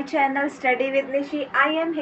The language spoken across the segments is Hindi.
channel Study with Nishi. I am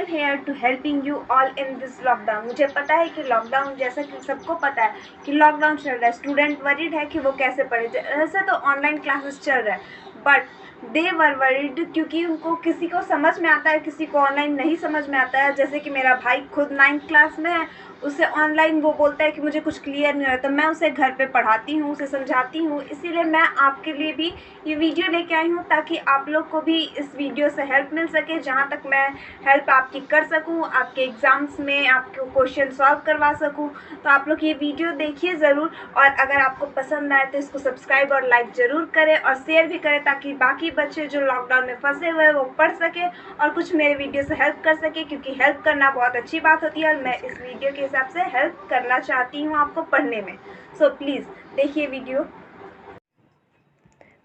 here to helping you all in this lockdown. मुझे पता है कि लॉकडाउन, जैसा कि सबको पता है कि लॉकडाउन चल रहा है, स्टूडेंट वरीड है कि वो कैसे पढ़े। ऐसे तो ऑनलाइन क्लासेस चल रहा है, बट दे वर वरीड क्योंकि उनको किसी को समझ में आता है, किसी को ऑनलाइन नहीं समझ में आता है। जैसे कि मेरा भाई खुद 9th क्लास में है, उसे ऑनलाइन वो बोलता है कि मुझे कुछ क्लियर नहीं हो रहा, तो मैं उसे घर पे पढ़ाती हूँ, उसे समझाती हूँ। इसीलिए मैं आपके लिए भी ये वीडियो लेके आई हूँ ताकि आप लोग को भी इस वीडियो से हेल्प मिल सके। जहाँ तक मैं हेल्प आपकी कर सकूँ, आपके एग्ज़ाम्स में आपको क्वेश्चन सॉल्व करवा सकूँ, तो आप लोग ये वीडियो देखिए ज़रूर। और अगर आपको पसंद आए तो इसको सब्सक्राइब और लाइक ज़रूर करें और शेयर भी करें ताकि बाकी बच्चे जो लॉकडाउन में फंसे हुए हैं वो पढ़ सके और कुछ मेरे वीडियो से हेल्प कर सके, क्योंकि हेल्प करना बहुत अच्छी बात होती है और मैं इस वीडियो के हिसाब से हेल्प करना चाहती हूँ आपको पढ़ने में। सो प्लीज़ देखिए वीडियो।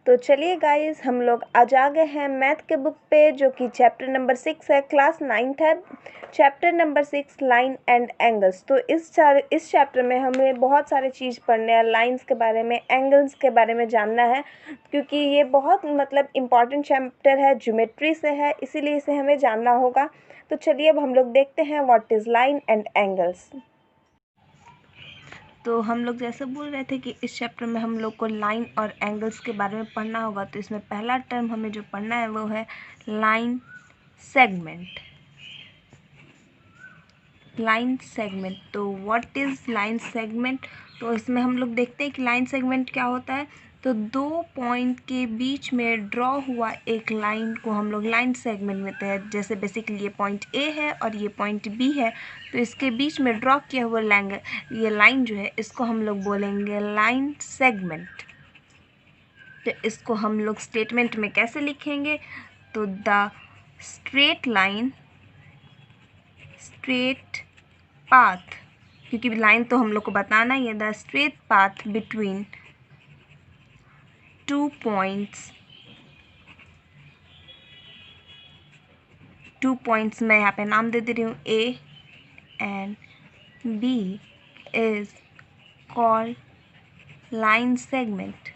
तो चलिए गाइस, हम लोग आज आ गए हैं मैथ के बुक पे, जो कि चैप्टर नंबर 6 है, क्लास 9th है। Chapter number 6 line and angles. तो इस चैप्टर में हमें बहुत सारे चीज़ पढ़ने हैं, लाइंस के बारे में, एंगल्स के बारे में जानना है, क्योंकि ये बहुत इम्पॉर्टेंट चैप्टर है, ज्योमेट्री से है, इसीलिए इसे हमें जानना होगा। तो चलिए अब हम लोग देखते हैं what is line and angles. तो हम लोग जैसे बोल रहे थे कि इस चैप्टर में हम लोग को लाइन और एंगल्स के बारे में पढ़ना होगा। तो इसमें पहला टर्म हमें जो पढ़ना है वो है लाइन सेगमेंट। लाइन सेगमेंट, तो व्हाट इज़ लाइन सेगमेंट? तो इसमें हम लोग देखते हैं कि लाइन सेगमेंट क्या होता है। तो दो पॉइंट के बीच में ड्रॉ हुआ एक लाइन को हम लोग लाइन सेगमेंट में हैं। जैसे बेसिकली ये पॉइंट ए है और ये पॉइंट बी है, तो इसके बीच में ड्रॉ किया हुआ ये लाइन जो है, इसको हम लोग बोलेंगे लाइन सेगमेंट। तो इसको हम लोग स्टेटमेंट में कैसे लिखेंगे? तो the straight line, straight path, क्योंकि लाइन तो हम लोग को बताना ही है, the straight path between two points मैं यहाँ पे नाम दे रही हूँ, A and B, is called line segment.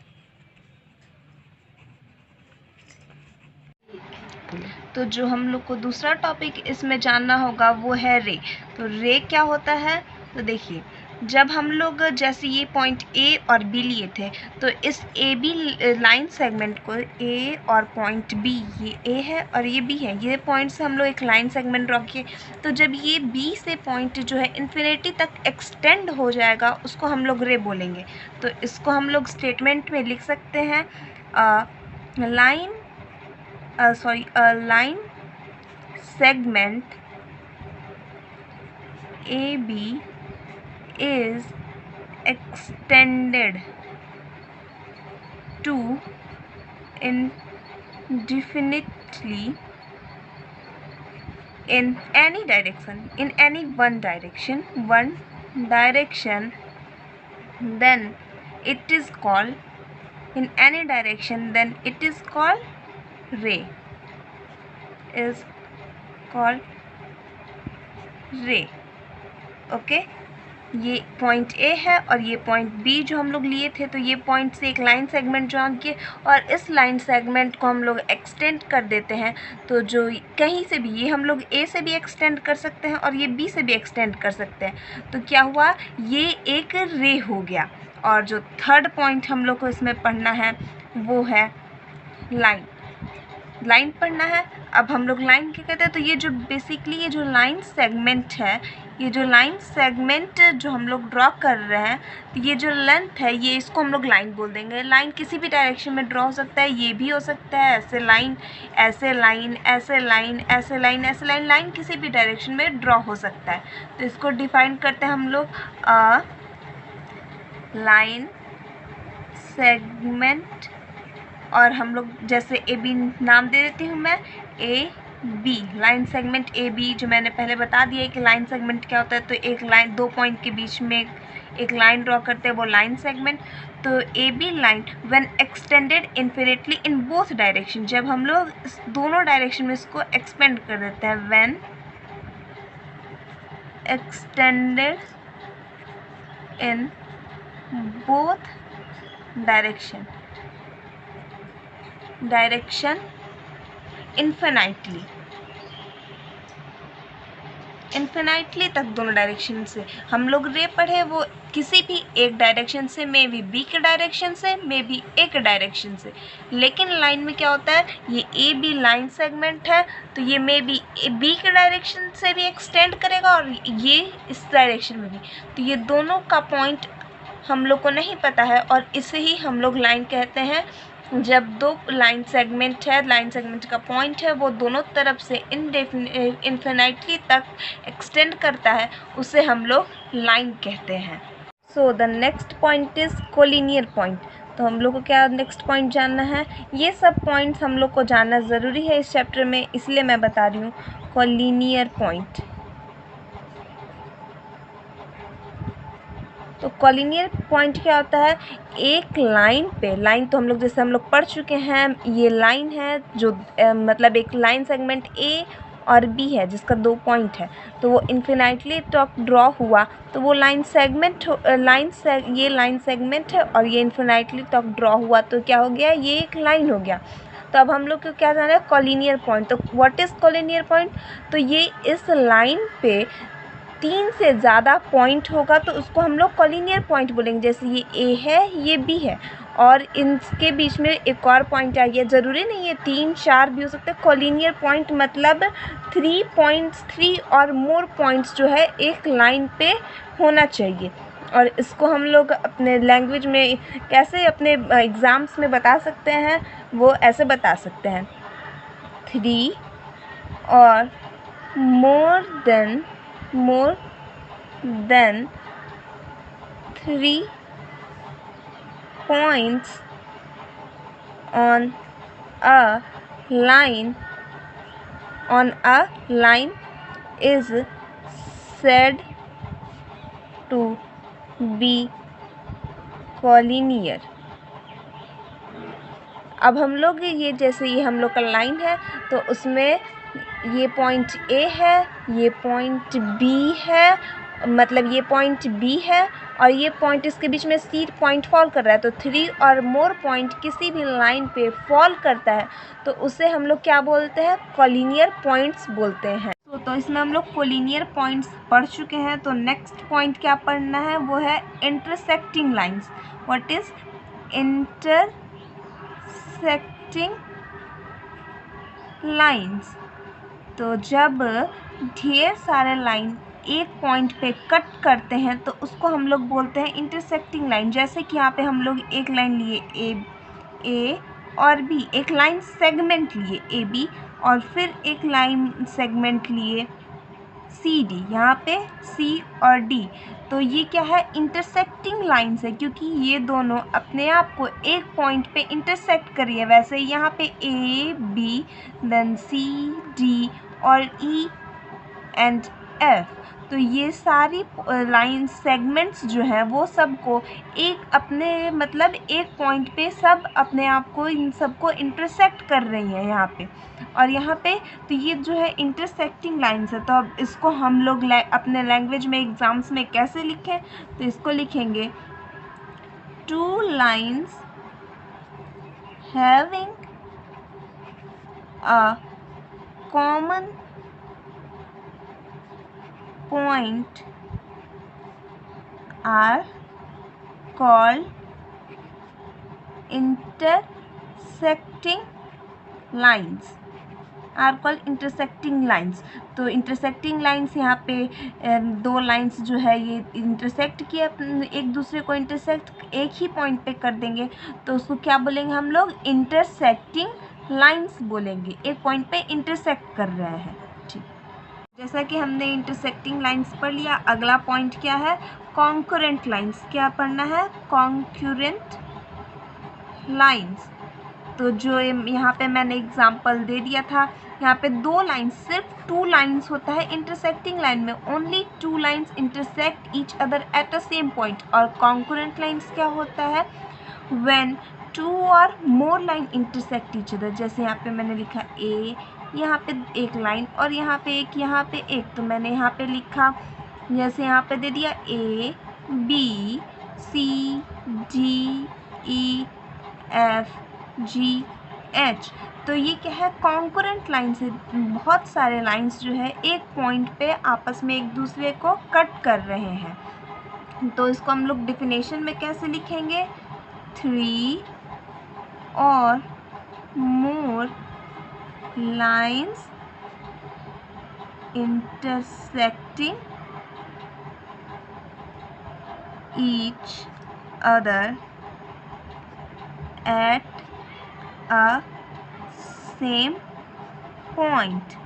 तो जो हम लोग को दूसरा टॉपिक इसमें जानना होगा वो है रे। तो रे क्या होता है? तो देखिए, जब हम लोग जैसे ये पॉइंट ए और बी लिए थे, तो इस ए बी लाइन सेगमेंट को, ए और पॉइंट बी, ये ए है और ये बी है, ये पॉइंट से हम लोग एक लाइन सेगमेंट ड्रॉ किए। तो जब ये बी से पॉइंट जो है इन्फिनिटी तक एक्सटेंड हो जाएगा, उसको हम लोग रे बोलेंगे। तो इसको हम लोग स्टेटमेंट में लिख सकते हैं, line line segment AB is extended to indefinitely in any direction, in any one direction, then it is called, in any direction, then it is called ray, is called रे। ओके, ये पॉइंट ए है और ये पॉइंट बी जो हम लोग लिए थे, तो ये पॉइंट से एक लाइन सेगमेंट ड्रॉ किए और इस लाइन सेगमेंट को हम लोग एक्सटेंड कर देते हैं। तो जो कहीं से भी, ये हम लोग ए से भी एक्सटेंड कर सकते हैं और ये बी से भी एक्सटेंड कर सकते हैं। तो क्या हुआ, ये एक रे हो गया। और जो थर्ड पॉइंट हम लोग को इसमें पढ़ना है वो है लाइन। लाइन पढ़ना है। अब हम लोग लाइन क्या कहते हैं? तो ये जो बेसिकली ये जो लाइन सेगमेंट है, ये जो लाइन सेगमेंट जो हम लोग ड्रॉ कर रहे हैं, तो ये जो लेंथ है, ये इसको हम लोग लाइन बोल देंगे। लाइन किसी भी डायरेक्शन में ड्रॉ हो सकता है, ये भी हो सकता है, ऐसे लाइन, ऐसे लाइन, ऐसे लाइन, ऐसे लाइन, ऐसे लाइन, लाइन किसी भी डायरेक्शन में ड्रॉ हो सकता है। तो इसको डिफाइन करते हैं हम लोग, लाइन सेगमेंट। और हम लोग जैसे ए बी नाम दे देती हूँ मैं, A B, line segment A B, जो मैंने पहले बता दिया है कि लाइन सेगमेंट क्या होता है। तो एक लाइन, दो पॉइंट के बीच में एक लाइन ड्रॉ करते हैं, वो लाइन सेगमेंट। तो A B line when extended infinitely in both direction, जब हम लोग दोनों डायरेक्शन में इसको एक्सपेंड कर देते हैं, when extended in both direction infinitely तक दोनों डायरेक्शन से हम लोग रे पढ़े, वो किसी भी एक डायरेक्शन से, मे बी बी के डायरेक्शन से, मे बी ए के डायरेक्शन से। लेकिन लाइन में क्या होता है, ये ए बी लाइन सेगमेंट है, तो ये मे बी बी के डायरेक्शन से भी एक्सटेंड करेगा और ये इस डायरेक्शन में भी। तो ये दोनों का पॉइंट हम लोग को नहीं पता है, और इसे ही हम लोग लाइन कहते हैं। जब दो लाइन सेगमेंट है, लाइन सेगमेंट का पॉइंट है वो दोनों तरफ से इन्फिनाइटली तक एक्सटेंड करता है, उसे हम लोग लाइन कहते हैं। So the next point is collinear point. तो हम लोग को क्या नेक्स्ट पॉइंट जानना है, ये सब पॉइंट्स हम लोग को जानना ज़रूरी है इस चैप्टर में, इसलिए मैं बता रही हूँ कोलिनियर पॉइंट। तो कोलिनियर पॉइंट क्या होता है, एक लाइन पे, लाइन तो हम लोग जैसे हम लोग पढ़ चुके हैं, ये लाइन है जो मतलब एक लाइन सेगमेंट ए और बी है जिसका 2 पॉइंट है, तो वो इन्फिनाइटली तक ड्रॉ हुआ, तो वो लाइन सेगमेंट ये लाइन सेगमेंट है और ये इन्फिनाइटली तक ड्रॉ हुआ, तो क्या हो गया, ये एक लाइन हो गया। तो अब हम लोग को क्या जाना है, कोलिनियर पॉइंट। तो व्हाट इज़ कोलिनियर पॉइंट, तो ये इस लाइन पे 3 से ज़्यादा पॉइंट होगा तो उसको हम लोग कोलिनियर पॉइंट बोलेंगे। जैसे ये ए है, ये बी है और इनके बीच में एक और पॉइंट आ गया, ज़रूरी नहीं है 3-4 भी हो सकते हैं। कोलिनियर पॉइंट मतलब 3 पॉइंट्स, 3 और मोर पॉइंट्स जो है एक लाइन पे होना चाहिए। और इसको हम लोग अपने लैंग्वेज में कैसे अपने एग्ज़ाम्स में बता सकते हैं, वो ऐसे बता सकते हैं, 3 और more than 3 points on a line is said to be collinear। अब हम लोग ये जैसे ये हम लोग का लाइन है, तो उसमें ये पॉइंट ए है, ये पॉइंट बी है, मतलब ये पॉइंट बी है और ये पॉइंट इसके बीच में सी पॉइंट फॉल कर रहा है। तो 3 और मोर पॉइंट किसी भी लाइन पे फॉल करता है तो उसे हम लोग क्या बोलते हैं, कोलिनियर पॉइंट्स बोलते हैं। तो इसमें हम लोग कोलिनियर पॉइंट्स पढ़ चुके हैं। तो नेक्स्ट पॉइंट क्या पढ़ना है, वो है intersecting lines. What is intersecting lines, तो जब ढेर सारे लाइन एक पॉइंट पे कट करते हैं तो उसको हम लोग बोलते हैं इंटरसेक्टिंग लाइन। जैसे कि यहाँ पे हम लोग एक लाइन लिए ए और बी, एक लाइन सेगमेंट लिए ए बी और फिर एक लाइन सेगमेंट लिए सी डी, यहाँ पे सी और डी। तो ये क्या है, इंटरसेक्टिंग लाइन्स है, क्योंकि ये दोनों अपने आप को एक पॉइंट पे इंटरसेक्ट कर रही है। वैसे यहाँ पे A B then C D और ई एंड एफ, तो ये सारी लाइन सेगमेंट्स जो हैं वो सबको एक अपने मतलब एक पॉइंट पे सब अपने आप को इन सबको इंटरसेक्ट कर रही हैं यहाँ पे और यहाँ पे। तो ये जो है इंटरसेक्टिंग लाइन्स है। तो अब इसको हम लोग अपने लैंग्वेज में एग्ज़ाम्स में कैसे लिखें, तो इसको लिखेंगे 2 lines having a common point are called intersecting lines। तो इंटरसेक्टिंग लाइन्स यहाँ पे 2 लाइन्स जो है ये इंटरसेक्ट किए, एक दूसरे को इंटरसेक्ट एक ही पॉइंट पे कर देंगे तो उसको क्या बोलेंगे हम लोग, इंटरसेक्टिंग लाइन्स बोलेंगे, एक पॉइंट पे इंटरसेक्ट कर रहे हैं। ठीक, जैसा कि हमने इंटरसेक्टिंग लाइन्स पढ़ लिया, अगला पॉइंट क्या है, कॉन्करेंट लाइन्स। क्या पढ़ना है, कॉन्करेंट लाइन्स। तो जो यहाँ पे मैंने एग्जांपल दे दिया था, यहाँ पे 2 लाइन्स, सिर्फ 2 लाइन्स होता है इंटरसेक्टिंग लाइन में, only 2 lines intersect each other at a same point. और कॉन्करेंट लाइन्स क्या होता है, व्हेन 2 और more line intersect each other. जैसे यहाँ पे मैंने लिखा ए, यहाँ पे एक लाइन और यहाँ पे एक, यहाँ पे एक, तो मैंने यहाँ पे लिखा, जैसे यहाँ पे दे दिया A B C D E F G H. तो ये क्या है, कॉन्करेंट लाइन से बहुत सारे लाइंस जो है एक पॉइंट पे आपस में एक दूसरे को कट कर रहे हैं। तो इसको हम लोग डेफिनेशन में कैसे लिखेंगे, 3 or more lines intersecting each other at a same point।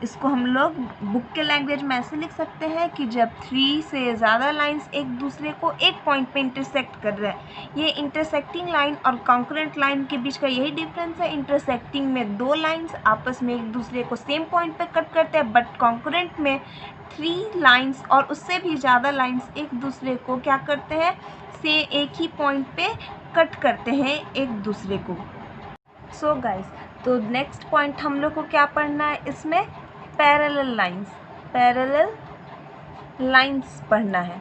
इसको हम लोग बुक के लैंग्वेज में ऐसे लिख सकते हैं कि जब 3 से ज़्यादा लाइंस एक दूसरे को एक पॉइंट पे इंटरसेक्ट कर रहे हैं। ये इंटरसेक्टिंग लाइन और कॉन्करेंट लाइन के बीच का यही डिफरेंस है। इंटरसेक्टिंग में 2 लाइंस आपस में एक दूसरे को सेम पॉइंट पे कट करते हैं, बट कॉन्करेंट में 3 लाइंस और उससे भी ज़्यादा लाइंस एक दूसरे को क्या करते हैं, से एक ही पॉइंट पे कट करते हैं एक दूसरे को। सो गाइस, तो नेक्स्ट पॉइंट हम लोग को क्या पढ़ना है, इसमें पैरेलल लाइंस पढ़ना है।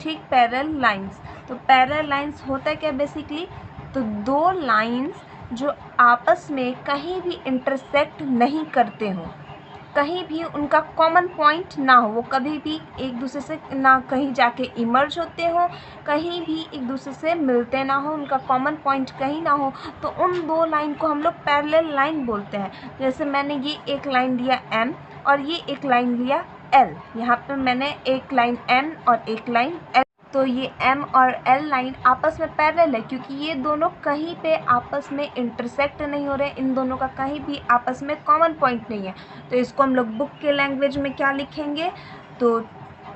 ठीक, पैरेलल लाइंस। तो पैरेलल लाइंस होता है क्या बेसिकली, तो 2 लाइंस जो आपस में कहीं भी इंटरसेक्ट नहीं करते हों, कहीं भी उनका कॉमन पॉइंट ना हो, वो कभी भी एक दूसरे से ना कहीं जाके इमर्ज होते हो, कहीं भी एक दूसरे से मिलते ना हो, उनका कॉमन पॉइंट कहीं ना हो, तो उन 2 लाइन को हम लोग पैरेलल लाइन बोलते हैं। जैसे मैंने ये एक लाइन लिया M और ये एक लाइन लिया L, यहाँ पे मैंने एक लाइन M और एक लाइन L, तो ये M और L लाइन आपस में पैरेलल है क्योंकि ये दोनों कहीं पे आपस में इंटरसेक्ट नहीं हो रहे, इन दोनों का कहीं भी आपस में कॉमन पॉइंट नहीं है। तो इसको हम लोग बुक के लैंग्वेज में क्या लिखेंगे, तो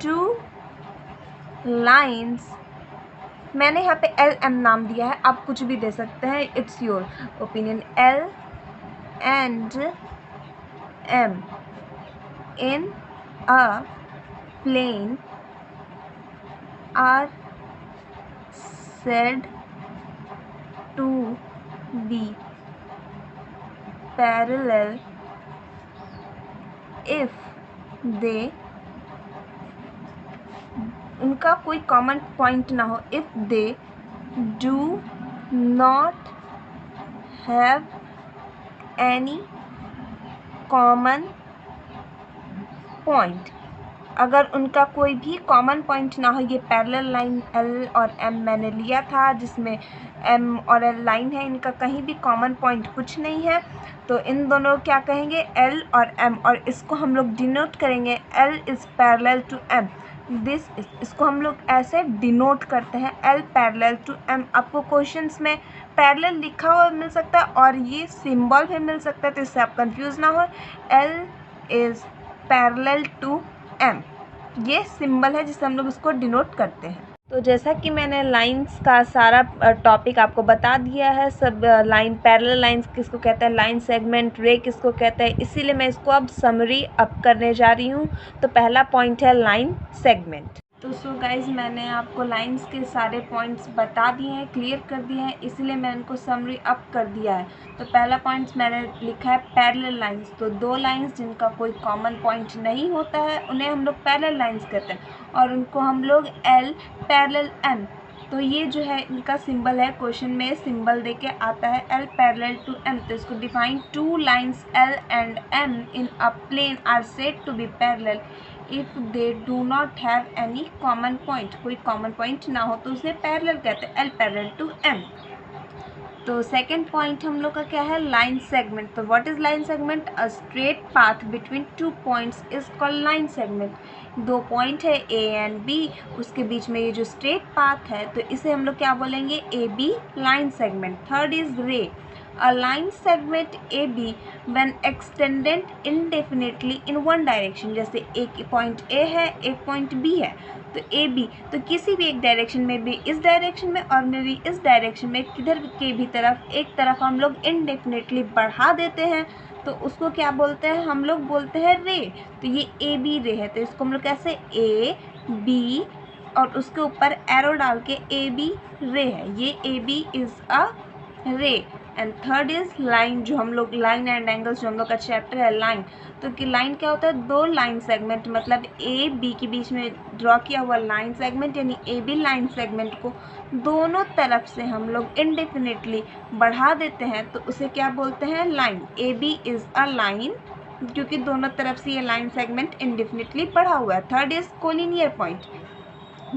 2 लाइंस, मैंने यहाँ पे LM नाम दिया है, आप कुछ भी दे सकते हैं, it's your opinion. L and M in a plane are said to be parallel if they, उनका कोई कॉमन पॉइंट ना हो, if they do not have any common point। अगर उनका कोई भी कॉमन पॉइंट ना हो, ये पैरेलल लाइन L और M मैंने लिया था जिसमें M और L लाइन है, इनका कहीं भी कॉमन पॉइंट कुछ नहीं है, तो इन दोनों क्या कहेंगे, L और M, और इसको हम लोग डिनोट करेंगे L is parallel to M। इसको हम लोग ऐसे डिनोट करते हैं, L पैरेलल टू M। आपको क्वेश्चंस में पैरेलल लिखा हुआ मिल सकता है और ये सिंबल भी मिल सकता है, तो इससे आप कंफ्यूज ना हो। L is parallel to M, ये सिंबल है जिससे हम लोग इसको डिनोट करते हैं। तो जैसा कि मैंने लाइंस का सारा टॉपिक आपको बता दिया है, सब लाइन, पैरेलल लाइंस किसको कहते हैं, लाइन सेगमेंट, रे किसको कहते हैं, इसीलिए मैं इसको अब समरी अप करने जा रही हूँ। तो पहला पॉइंट है लाइन सेगमेंट। तो सो गाइज, मैंने आपको लाइंस के सारे पॉइंट्स बता दिए हैं, क्लियर कर दिए हैं, इसीलिए मैं इनको समरी अप कर दिया है। तो पहला पॉइंट्स मैंने लिखा है पैरेलल लाइंस, तो 2 लाइंस जिनका कोई कॉमन पॉइंट नहीं होता है उन्हें हम लोग पैरेलल लाइंस कहते हैं, और उनको हम लोग L पैरेलल M, तो ये जो है इनका सिंबल है, क्वेश्चन में सिंबल देके आता है L पैरेलल टू M। तो इसको define, 2 lines L and M in a plane are said to be parallel if they do not have any common point, कोई कॉमन पॉइंट ना हो तो उसे पैरेलल कहते हैं, L पैरेलल टू M। तो सेकेंड पॉइंट हम लोग का क्या है, लाइन सेगमेंट। तो what is line segment, a straight path between 2 points is called line segment. 2 point है A एंड B, उसके बीच में ये जो स्ट्रेट पाथ है, तो इसे हम लोग क्या बोलेंगे, AB line segment. Third is रे, a line segment AB when extended indefinitely in one direction। जैसे एक पॉइंट A है, एक पॉइंट B है, तो AB तो किसी भी एक डायरेक्शन में भी, इस डायरेक्शन में और में भी इस डायरेक्शन में, किधर के भी तरफ एक तरफ हम लोग इनडेफिनेटली बढ़ा देते हैं, तो उसको क्या बोलते हैं, हम लोग बोलते हैं रे। तो ये AB रे है, तो इसको हम लोग कैसे, AB और उसके ऊपर एरो डाल के AB रे है, ये AB इज़ अ रे। एंड थर्ड इज लाइन, जो हम लोग लाइन एंड एंगल्स, जो हम लोग का चैप्टर है लाइन। तो कि लाइन क्या होता है, दो लाइन सेगमेंट, मतलब ए बी के बीच में ड्रॉ किया हुआ लाइन सेगमेंट, यानी ए बी लाइन सेगमेंट को दोनों तरफ से हम लोग इनडेफिनेटली बढ़ा देते हैं तो उसे क्या बोलते हैं, line. A B is a line, क्योंकि दोनों तरफ से ये लाइन सेगमेंट इनडेफिनेटली बढ़ा हुआ है। Third is collinear point.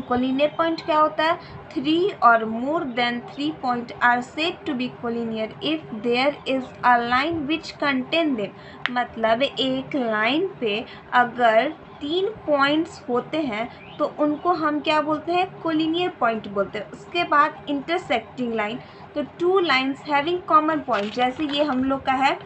Collinear point क्या होता है, 3 or more than 3 points are said to be collinear if there is a line which contain them। मतलब एक लाइन पे अगर 3 पॉइंट्स होते हैं तो उनको हम क्या बोलते हैं, कोलिनियर पॉइंट बोलते हैं। उसके बाद इंटरसेक्टिंग लाइन, तो 2 लाइन्स हैविंग कॉमन पॉइंट, जैसे ये हम लोग का है।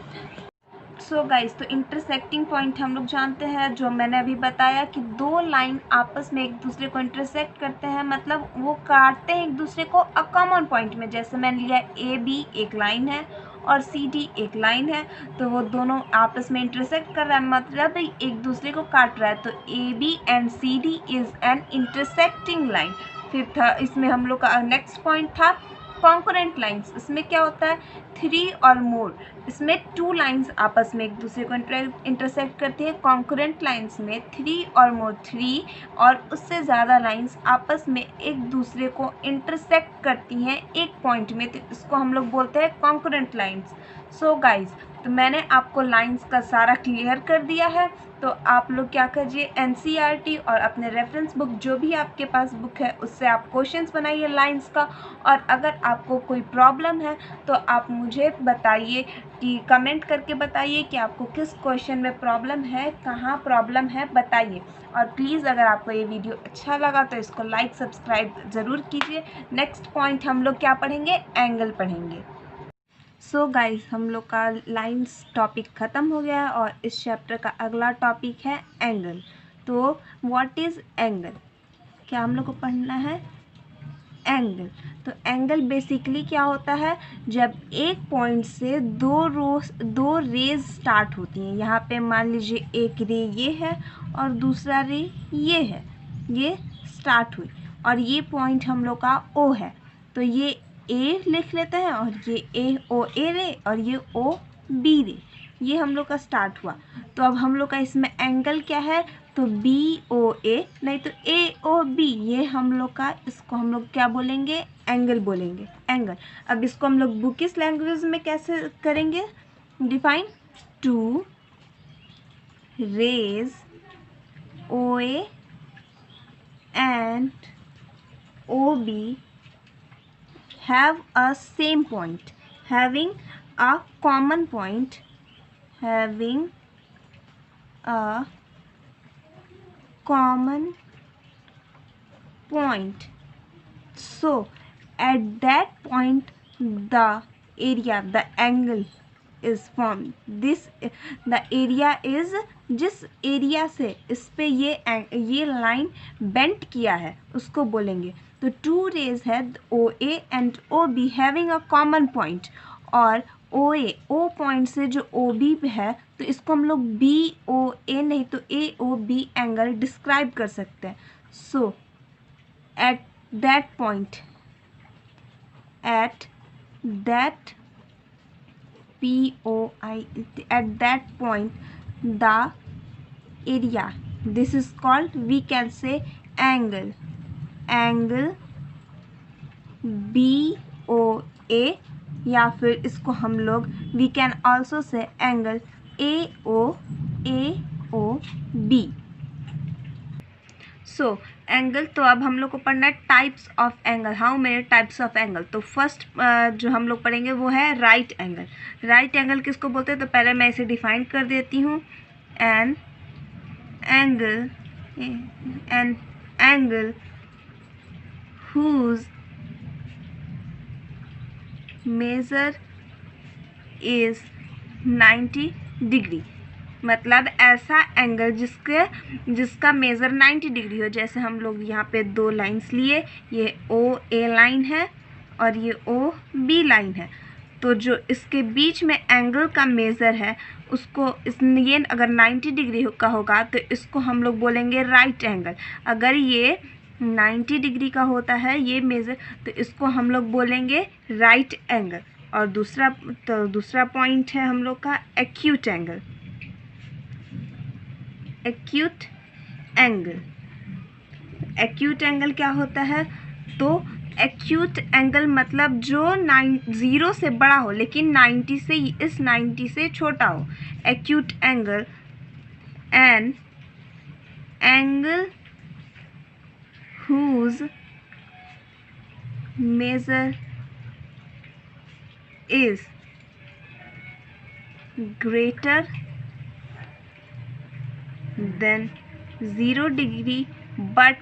सो गाइस, तो इंटरसेक्टिंग पॉइंट हम लोग जानते हैं, जो मैंने अभी बताया कि दो लाइन आपस में एक दूसरे को इंटरसेक्ट करते हैं, मतलब वो काटते हैं एक दूसरे को अ कॉमन पॉइंट में। जैसे मैंने लिया ए बी एक लाइन है और सी डी एक लाइन है, तो वो दोनों आपस में इंटरसेक्ट कर रहा है, मतलब एक दूसरे को काट रहा है। तो A B and C D is an intersecting line. फिर इसमें हम लोग का नेक्स्ट पॉइंट था कॉन्करेंट लाइन्स। इसमें क्या होता है, 3 और मोर, इसमें 2 लाइन्स आपस में एक दूसरे को इंटरसेक्ट करती है। कॉन्करेंट लाइन्स में 3 और मोर, 3 और उससे ज़्यादा लाइन्स आपस में एक दूसरे को इंटरसेक्ट करती हैं एक पॉइंट में, तो इसको हम लोग बोलते हैं कॉन्करेंट लाइन्स। सो गाइज, तो मैंने आपको लाइन्स का सारा क्लियर कर दिया है। तो आप लोग क्या कीजिए, एनसीईआरटी और अपने रेफरेंस बुक, जो भी आपके पास बुक है, उससे आप क्वेश्चंस बनाइए लाइन्स का। और अगर आपको कोई प्रॉब्लम है तो आप मुझे बताइए, कि कमेंट करके बताइए कि आपको किस क्वेश्चन में प्रॉब्लम है, कहाँ प्रॉब्लम है, बताइए। और प्लीज़ अगर आपको ये वीडियो अच्छा लगा तो इसको लाइक सब्सक्राइब ज़रूर कीजिए। नेक्स्ट पॉइंट हम लोग क्या पढ़ेंगे, एंगल पढ़ेंगे। सो गाइस, हम लोग का लाइंस टॉपिक ख़त्म हो गया है और इस चैप्टर का अगला टॉपिक है एंगल। तो व्हाट इज़ एंगल, क्या हम लोग को पढ़ना है, एंगल। तो एंगल बेसिकली क्या होता है, जब एक पॉइंट से दो रेज स्टार्ट होती हैं। यहाँ पे मान लीजिए एक रे ये है और दूसरा रे ये है, ये स्टार्ट हुई और ये पॉइंट हम लोग का ओ है, तो ये ए लिख लेते हैं और ये ए ओ ए रे और ये ओ बी रे, ये हम लोग का स्टार्ट हुआ। तो अब हम लोग का इसमें एंगल क्या है, तो बी ओ ए, नहीं तो ए ओ बी, ये हम लोग का, इसको हम लोग क्या बोलेंगे, एंगल बोलेंगे, एंगल। अब इसको हम लोग बुकिश लैंग्वेज में कैसे करेंगे define, two rays O A and O B have a same point, having a common point, having a common point. So at that point the area, the angle is formed. This the area is, जिस एरिया से इस पे ये लाइन बेंट किया है उसको बोलेंगे। तो टू रेज है O A and O B having a common point, और ओ ए, ओ पॉइंट से जो ओ बी है तो इसको हम लोग बी ओ ए, नहीं तो A O B angle describe कर सकते हैं। So at that point, at that POI, at that point the area, this is called, we can say angle, angle BOA, या फिर इसको हम लोग we can also say angle AOB। So angle, तो अब हम लोग को पढ़ना है types of angle, how many types of angle. तो फर्स्ट जो हम लोग पढ़ेंगे वो है राइट एंगल। राइट एंगल किसको बोलते हैं, तो पहले मैं इसे डिफाइन कर देती हूँ। An angle whose measure is 90 degree, मतलब ऐसा एंगल जिसका मेज़र 90 डिग्री हो। जैसे हम लोग यहाँ पे दो लाइंस लिए, ये ओ ए लाइन है और ये ओ बी लाइन है, तो जो इसके बीच में एंगल का मेज़र है उसको ये अगर 90 डिग्री का होगा तो इसको हम लोग बोलेंगे राइट एंगल। अगर ये 90 डिग्री का होता है ये मेज़र, तो इसको हम लोग बोलेंगे राइट एंगल। और दूसरा पॉइंट है हम लोग का acute angle. Acute angle, acute angle क्या होता है? तो एक्यूट एंगल मतलब जो 0 से बड़ा हो लेकिन 90 से छोटा हो। Acute angle, N angle whose measure is greater than 0 degree but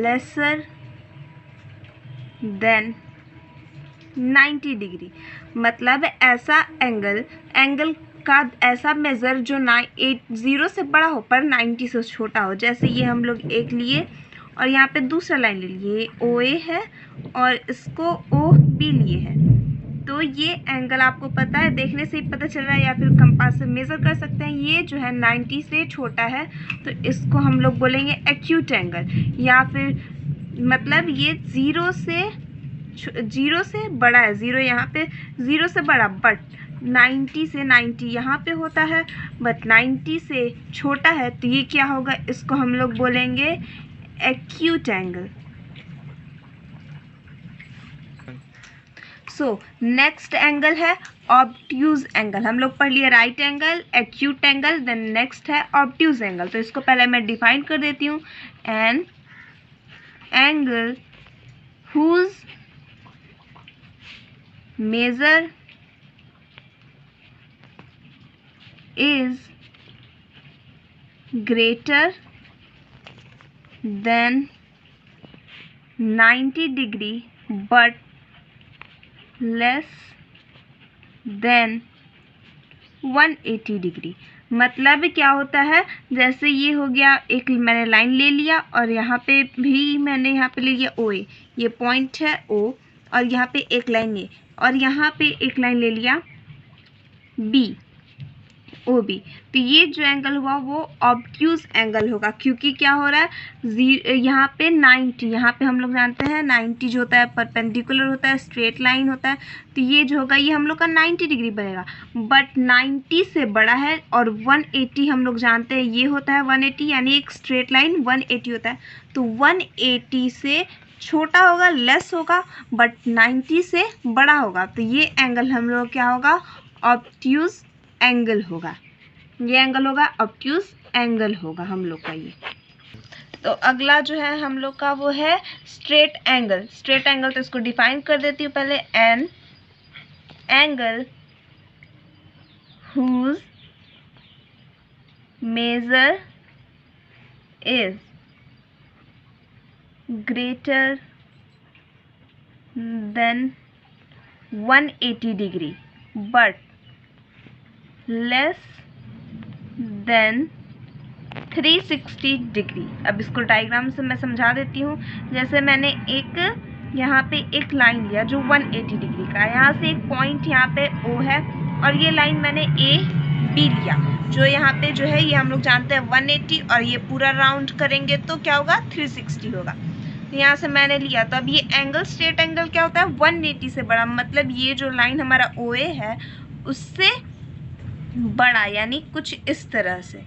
lesser than 90 degree. मतलब ऐसा एंगल का ऐसा मेज़र जो 0 से बड़ा हो पर 90 से छोटा हो। जैसे ये हम लोग एक लिए और यहाँ पे दूसरा लाइन ले लिए, ओ ए है और इसको ओ बी लिए है। तो ये एंगल आपको पता है, देखने से ही पता चल रहा है या फिर कंपास से मेज़र कर सकते हैं। ये जो है 90 से छोटा है तो इसको हम लोग बोलेंगे एक्यूट एंगल। या फिर मतलब ये 0 से बड़ा है, 0 यहाँ पे 0 से बड़ा, बट 90 से 90 यहाँ पे होता है, बट 90 से छोटा है तो ये क्या होगा? इसको हम लोग बोलेंगे acute angle. So next angle है ऑब्ट्यूज एंगल। हम लोग पढ़ लिए right angle, acute angle, then next है ऑब्ट्यूज एंगल। तो इसको पहले मैं डिफाइन कर देती हूँ। An angle whose measure is greater than 90 degree but less than 180 degree. मतलब क्या होता है? जैसे ये हो गया, एक मैंने लाइन ले लिया और यहाँ पे भी मैंने यहाँ पे ले लिया ओ ए, ये पॉइंट है ओ, और यहाँ पे एक लाइन ये, और यहाँ पे एक लाइन ले लिया बी, ओ बी। तो ये जो एंगल हुआ वो ऑब्ट्यूज एंगल होगा, क्योंकि क्या हो रहा है? यहाँ पे 90, यहाँ पे हम लोग जानते हैं 90 जो होता है परपेंडिकुलर होता है, स्ट्रेट लाइन होता है। तो ये जो होगा ये हम लोग का 90 डिग्री बनेगा, बट 90 से बड़ा है। और 180 हम लोग जानते हैं ये होता है 180, यानी एक स्ट्रेट लाइन 180 होता है। तो 180 से छोटा होगा, लेस होगा, बट 90 से बड़ा होगा। तो ये एंगल हम लोग क्या होगा? ऑब्ट्यूज एंगल होगा। ये एंगल होगा ऑब्ट्यूज एंगल होगा हम लोग का ये। तो अगला जो है हम लोग का वो है स्ट्रेट एंगल। स्ट्रेट एंगल तो इसको डिफाइन कर देती हूँ पहले। N angle whose measure is greater than 180 degree but less than 360 degree. अब इसको डायग्राम से मैं समझा देती हूँ। जैसे मैंने एक यहाँ पे एक लाइन लिया जो 180 डिग्री का है, यहाँ से एक पॉइंट यहाँ पे ओ है, और ये लाइन मैंने ए बी लिया, जो यहाँ पे जो है ये हम लोग जानते हैं 180, और ये पूरा राउंड करेंगे तो क्या होगा? 360 होगा। तो यहाँ से मैंने लिया, तो अब ये एंगल, स्ट्रेट एंगल क्या होता है? 180 से बड़ा, मतलब ये जो लाइन हमारा ओ ए है उससे बड़ा, यानी कुछ इस तरह से।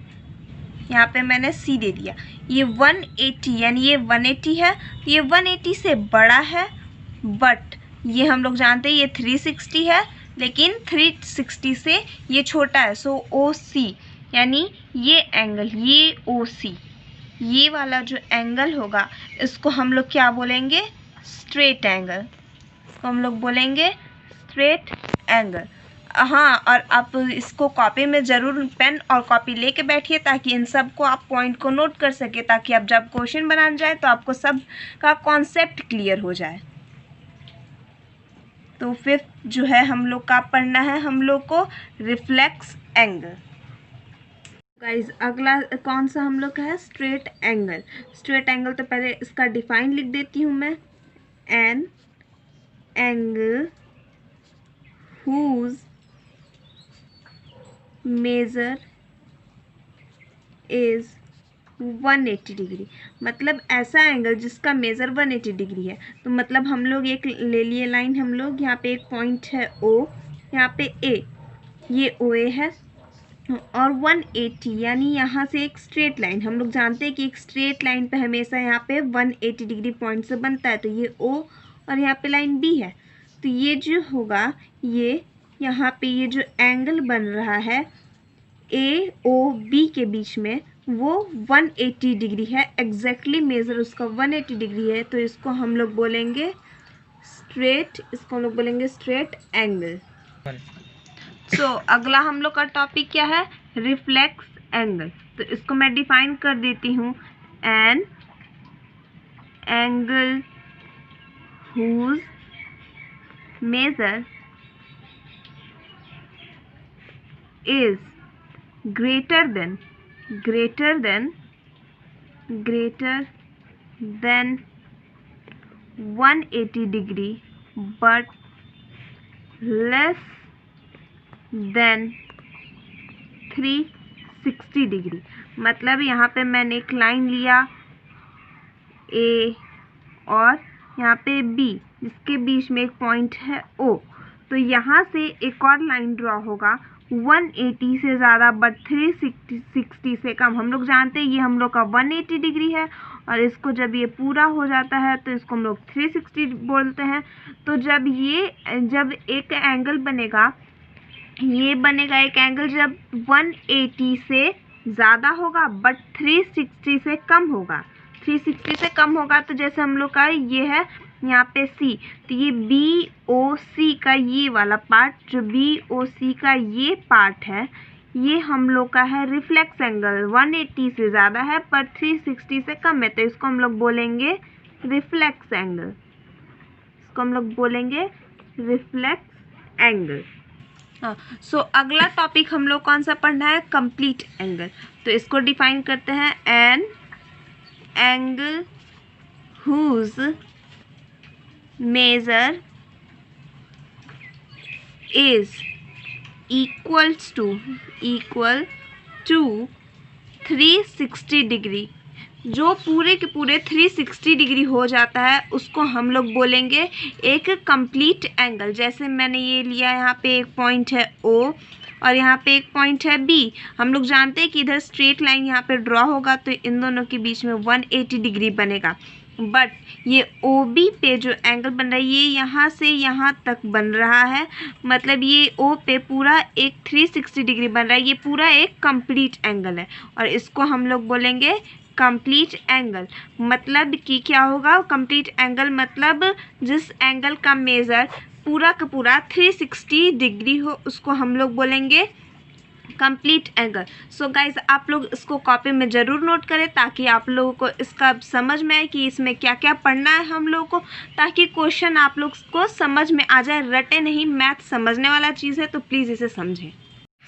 यहाँ पे मैंने सी दे दिया। ये 180 यानी ये 180 है, तो ये 180 से बड़ा है, बट ये हम लोग जानते हैं ये 360 है, लेकिन 360 से ये छोटा है। सो ओ सी, यानी ये एंगल, ये ओ सी, ये वाला जो एंगल होगा इसको हम लोग क्या बोलेंगे? Straight angle. इसको हम लोग बोलेंगे स्ट्रेट एंगल। हाँ, और आप इसको कॉपी में ज़रूर पेन और कॉपी लेके बैठिए, ताकि इन सब को आप पॉइंट को नोट कर सके, ताकि आप जब क्वेश्चन बनाने जाए तो आपको सब का कॉन्सेप्ट क्लियर हो जाए। तो फिफ्थ जो है हम लोग का पढ़ना है हम लोग को रिफ्लेक्स एंगल। गाइज अगला कौन सा हम लोग का है? Straight angle. स्ट्रेट एंगल तो पहले इसका डिफाइन लिख देती हूँ मैं। N angle whose measure is 180 degree, मतलब ऐसा एंगल जिसका मेज़र 180 डिग्री है। तो मतलब हम लोग एक ले लिए लाइन, हम लोग यहाँ पे एक पॉइंट है O, यहाँ पे A, ये OA है, और 180 यानी यहाँ से एक स्ट्रेट लाइन, हम लोग जानते हैं कि एक स्ट्रेट लाइन पे हमेशा यहाँ पे 180 डिग्री पॉइंट से बनता है। तो ये O और यहाँ पे लाइन B है, तो ये जो होगा, ये यहाँ पे ये जो एंगल बन रहा है AOB के बीच में, वो 180 डिग्री है। एग्जैक्टली मेज़र उसका 180 डिग्री है, तो इसको हम लोग बोलेंगे स्ट्रेट, इसको हम लोग बोलेंगे स्ट्रेट एंगल। सो अगला हम लोग का टॉपिक क्या है? Reflex angle. तो इसको मैं डिफाइन कर देती हूँ, an angle whose measure is greater than 180 degree but less than 360 degree. मतलब यहाँ पे मैंने एक लाइन लिया A और यहाँ पे B, जिसके बीच में एक पॉइंट है O। तो यहाँ से एक और लाइन ड्रॉ होगा 180 से ज़्यादा बट 360 से कम। हम लोग जानते हैं ये हम लोग का 180 डिग्री है, और इसको जब ये पूरा हो जाता है तो इसको हम लोग 360 बोलते हैं। तो जब एक एंगल बनेगा, ये बनेगा एक एंगल जब 180 से ज़्यादा होगा बट 360 से कम होगा। 360 से कम होगा तो जैसे हम लोग का ये है यहाँ पे C, तो ये BOC का ये वाला पार्ट, जो BOC का ये पार्ट है, ये हम लोग का है रिफ्लेक्स एंगल। 180 से ज़्यादा है पर 360 से कम है, तो इसको हम लोग बोलेंगे रिफ्लेक्स एंगल। इसको हम लोग बोलेंगे रिफ्लेक्स एंगल। सो अगला टॉपिक हम लोग कौन सा पढ़ना है? Complete angle. तो इसको डिफाइन करते हैं, N angle whose measure is equal to 360 degree. जो पूरे के पूरे 360 डिग्री हो जाता है उसको हम लोग बोलेंगे एक कंप्लीट एंगल। जैसे मैंने ये लिया, यहाँ पे एक पॉइंट है O और यहाँ पे एक पॉइंट है B। हम लोग जानते हैं कि इधर स्ट्रेट लाइन यहाँ पे ड्रॉ होगा तो इन दोनों के बीच में 180 डिग्री बनेगा। बट ये OB पे जो एंगल बन रहा है, ये यहाँ से यहाँ तक बन रहा है, मतलब ये O पे पूरा एक 360 डिग्री बन रहा है। ये पूरा एक कंप्लीट एंगल है और इसको हम लोग बोलेंगे कंप्लीट एंगल। मतलब कि क्या होगा? कंप्लीट एंगल मतलब जिस एंगल का मेज़र पूरा का पूरा 360 डिग्री हो, उसको हम लोग बोलेंगे कंप्लीट एंगल। सो गाइज, आप लोग इसको कॉपी में ज़रूर नोट करें ताकि आप लोगों को इसका समझ में आए कि इसमें क्या क्या पढ़ना है हम लोगों को, ताकि क्वेश्चन आप लोग को समझ में आ जाए। रटे नहीं, मैथ समझने वाला चीज़ है, तो प्लीज़ इसे समझें।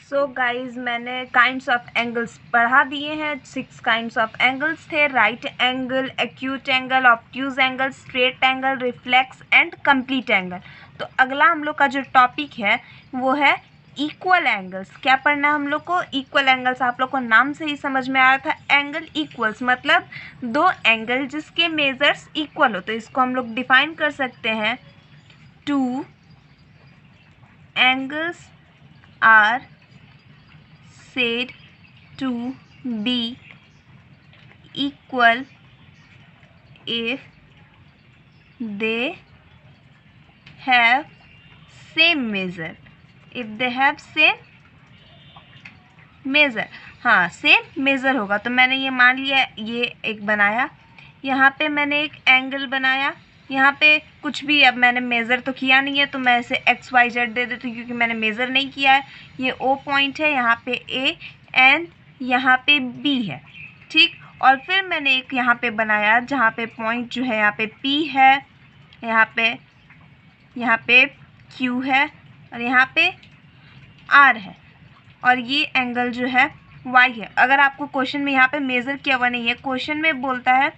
सो गाइज, मैंने काइंड्स ऑफ एंगल्स पढ़ा दिए हैं। 6 काइंड्स ऑफ एंगल्स थे: right angle, acute angle, obtuse angle, straight angle, reflex and complete angle. तो अगला हम लोग का जो टॉपिक है वो है इक्वल एंगल्स। क्या पढ़ना है हम लोग को? Equal angles. आप लोग को नाम से ही समझ में आ रहा था, एंगल इक्वल्स मतलब दो एंगल जिसके मेजर्स इक्वल हो। तो इसको हम लोग डिफाइन कर सकते हैं, 2 angles are said to be equal if they have same measure. If they have same measure, हाँ सेम मेज़र होगा। तो मैंने ये मान लिया, ये एक बनाया, यहाँ पे मैंने एक एंगल बनाया, यहाँ पे कुछ भी अब मैंने मेज़र तो किया नहीं है तो मैं इसे XYZ दे देती हूँ क्योंकि मैंने मेज़र नहीं किया है। ये O पॉइंट है, यहाँ पे A एंड यहाँ पे B है, ठीक। और फिर मैंने एक यहाँ पे बनाया जहाँ पे पॉइंट जो है यहाँ पे P है, यहाँ पे Q है और यहाँ पे R है, और ये एंगल जो है Y है। अगर आपको क्वेश्चन में यहाँ पे मेज़र किया हुआ नहीं है, क्वेश्चन में बोलता है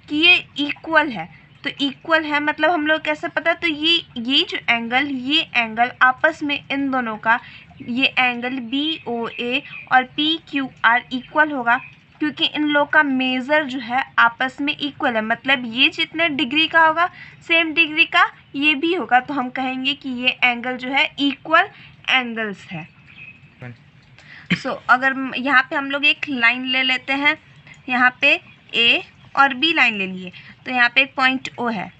कि ये इक्वल है, तो इक्वल है मतलब हम लोग कैसे पता? तो ये जो एंगल, ये एंगल आपस में इन दोनों का, ये एंगल BOA और PQR इक्वल होगा। क्योंकि इन लोग का मेज़र जो है आपस में इक्वल है, मतलब ये जितने डिग्री का होगा सेम डिग्री का ये भी होगा, तो हम कहेंगे कि ये एंगल जो है इक्वल एंगल्स है। सो अगर यहाँ पे हम लोग एक लाइन ले लेते हैं, यहाँ पे ए और बी लाइन ले लिए, तो यहाँ पे एक पॉइंट ओ है,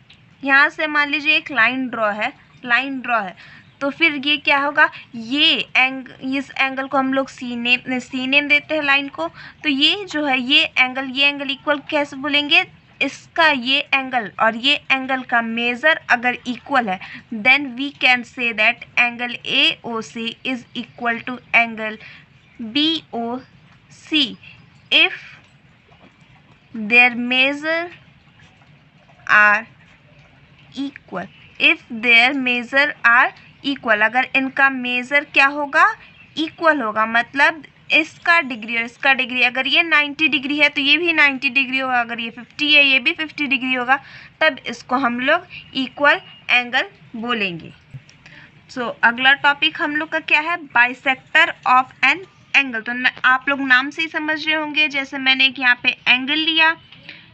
यहाँ से मान लीजिए एक लाइन ड्रॉ है, तो फिर ये क्या होगा, इस एंगल को हम लोग सी नेम देते हैं लाइन को। तो ये जो है ये एंगल इक्वल कैसे बोलेंगे, इसका ये एंगल और ये एंगल का मेज़र अगर इक्वल है then we can say that angle AOC is equal to angle BOC if their measure are equal, अगर इनका मेज़र क्या होगा, इक्वल होगा, मतलब इसका डिग्री और इसका डिग्री, अगर ये 90 डिग्री है तो ये भी 90 डिग्री होगा, अगर ये 50 है ये भी 50 डिग्री होगा, तब इसको हम लोग इक्वल एंगल बोलेंगे। सो अगला टॉपिक हम लोग का क्या है, बाइसेक्टर ऑफ एन एंगल। तो आप लोग नाम से ही समझ रहे होंगे, जैसे मैंने एक यहाँ पे एंगल लिया,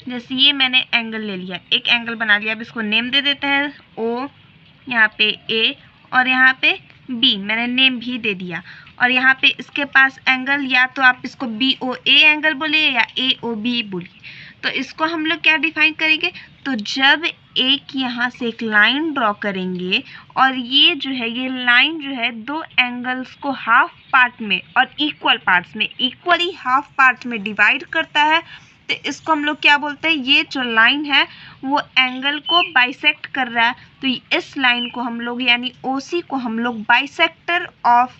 जैसे ये मैंने एंगल ले लिया, एक एंगल बना लिया, अब इसको नेम दे देते हैं O, यहाँ पे A और यहाँ पे B, मैंने नेम भी दे दिया, और यहाँ पे इसके पास एंगल, या तो आप इसको BOA एंगल बोलिए या AOB बोलिए। तो इसको हम लोग क्या डिफाइन करेंगे, तो जब एक यहाँ से एक लाइन ड्रॉ करेंगे और ये जो है ये लाइन जो है दो एंगल्स को हाफ पार्ट में और इक्वल पार्ट्स में इक्वली हाफ पार्ट में डिवाइड करता है, तो इसको हम लोग क्या बोलते हैं, ये जो लाइन है वो एंगल को बाइसेक्ट कर रहा है, तो इस लाइन को हम लोग यानी OC को हम लोग बाइसेक्टर ऑफ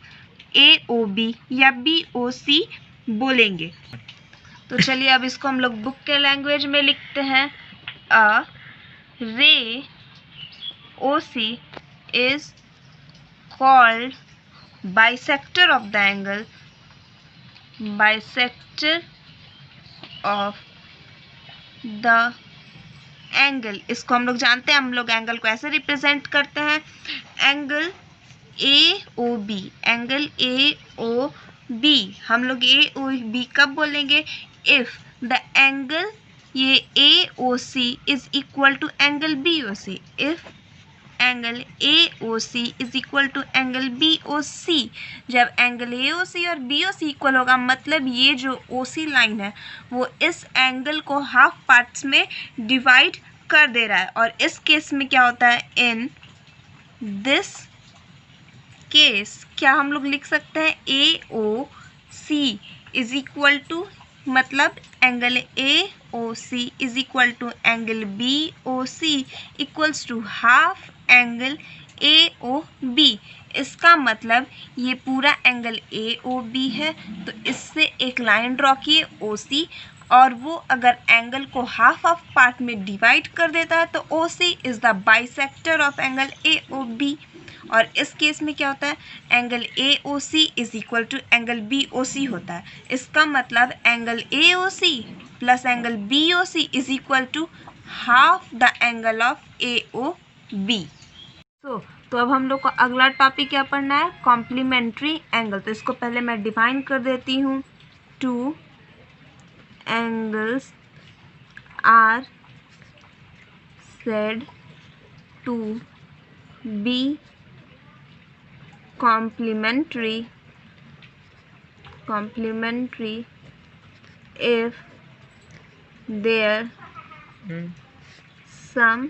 AOB या BOC बोलेंगे। तो चलिए अब इसको हम लोग बुक के लैंग्वेज में लिखते हैं, अ रे OC is called bisector of the angle, bisector of the angle। इसको हम लोग जानते हैं, हम लोग एंगल को ऐसे रिप्रेजेंट करते हैं, एंगल AOB, एंगल AOB हम लोग AOB कब बोलेंगे, इफ द एंगल ये AOC is equal to angle BOC, if angle AOC is equal to angle BOC। जब एंगल AOC और BOC इक्वल होगा, मतलब ये जो OC लाइन है वो इस एंगल को हाफ पार्ट्स में डिवाइड कर दे रहा है, और इस केस में क्या होता है, इन दिस केस क्या हम लोग लिख सकते हैं, AOC इज इक्वल टू, मतलब angle AOC is equal to angle BOC equals to half angle AOB। इसका मतलब ये पूरा एंगल AOB है, तो इससे एक लाइन ड्रॉ किए OC, और वो अगर एंगल को हाफ ऑफ पार्ट में डिवाइड कर देता है तो OC is the bisector of angle AOB। और इस केस में क्या होता है, angle AOC is equal to angle BOC होता है। इसका मतलब angle AOC plus angle BOC is equal to half the angle of AOB। तो अब हम लोग को अगला टॉपिक क्या पढ़ना है, कॉम्प्लीमेंट्री एंगल। तो इसको पहले मैं डिफाइन कर देती हूँ, two angles are said to be complementary if their sum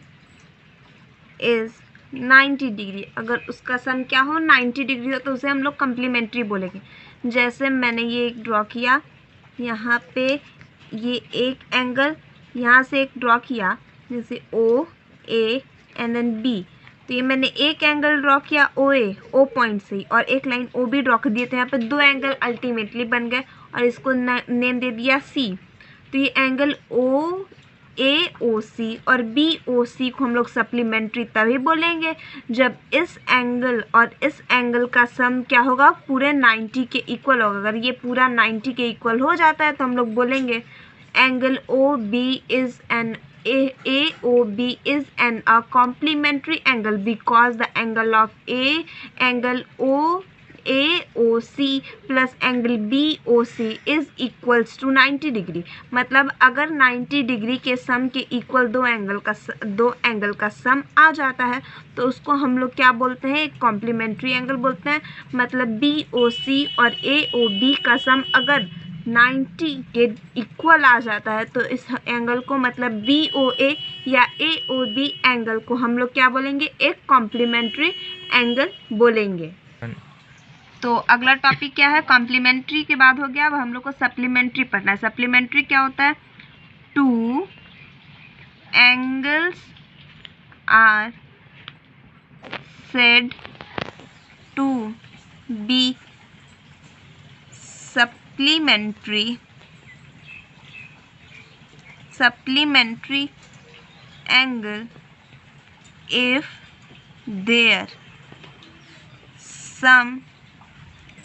is 90 degree. अगर उसका सम क्या हो, 90 डिग्री हो, तो उसे हम लोग कॉम्प्लीमेंट्री बोलेंगे। जैसे मैंने ये एक ड्रॉ किया, यहाँ पे ये एक एंगल यहाँ से एक ड्रॉ किया, जैसे OA एंड देन B, तो ये मैंने एक एंगल ड्रॉ किया O पॉइंट से, और एक लाइन OB ड्रॉ कर दिए, तो यहाँ पे दो एंगल अल्टीमेटली बन गए, और इसको नेम दे दिया C। तो ये एंगल AOC और BOC को हम लोग सप्लीमेंट्री तभी बोलेंगे जब इस एंगल और इस एंगल का सम क्या होगा, पूरे 90 के इक्वल होगा। अगर ये पूरा 90 के इक्वल हो जाता है तो हम लोग बोलेंगे angle OB is an AOB is a complementary angle because the angle of angle AOC plus angle BOC is equals to 90 degree. मतलब अगर 90 डिग्री के सम के इक्वल दो एंगल का सम आ जाता है तो उसको हम लोग क्या बोलते हैं, एक कॉम्प्लीमेंट्री एंगल बोलते हैं। मतलब BOC और AOB का सम अगर 90 के इक्वल आ जाता है तो इस एंगल को, मतलब BOA या AOB एंगल को हम लोग क्या बोलेंगे, एक कॉम्प्लीमेंट्री एंगल बोलेंगे। तो अगला टॉपिक क्या है, कॉम्प्लीमेंट्री के बाद हो गया। अब हम लोग को सप्लीमेंट्री पढ़ना है। सप्लीमेंट्री क्या होता है, two angles are said to be supplementary angle if their sum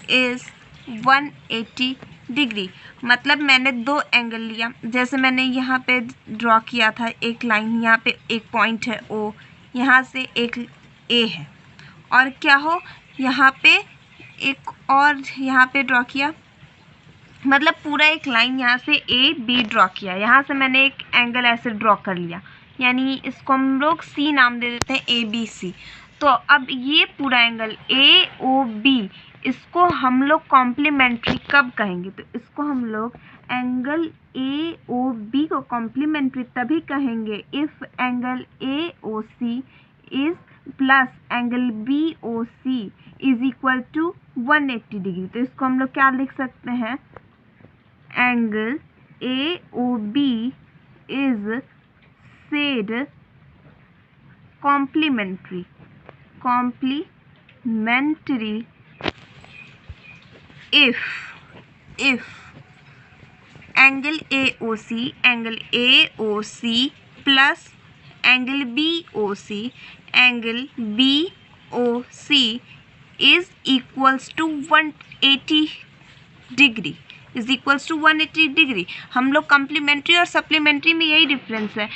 is 180 degree. मतलब मैंने दो एंगल लिया, जैसे मैंने यहाँ पे ड्रॉ किया था एक लाइन, यहाँ पे एक पॉइंट है O, यहाँ से एक A है, और क्या हो यहाँ पे एक और यहाँ पे ड्रॉ किया, मतलब पूरा एक लाइन यहाँ से AB ड्रॉ किया, यहाँ से मैंने एक एंगल ऐसे ड्रॉ कर लिया, यानी इसको हम लोग C नाम दे देते हैं, ABC। तो अब ये पूरा एंगल AOB, इसको हम लोग कॉम्प्लीमेंट्री कब कहेंगे, तो इसको हम लोग एंगल AOB को कॉम्प्लीमेंट्री तभी कहेंगे if angle AOC is plus angle BOC is equal to 180 degree. तो इसको हम लोग क्या लिख सकते हैं, angle AOB is said complementary if angle AOC plus angle BOC is equals to 180 degree हम लोग कॉम्प्लीमेंट्री और सप्लीमेंट्री में यही डिफरेंस है।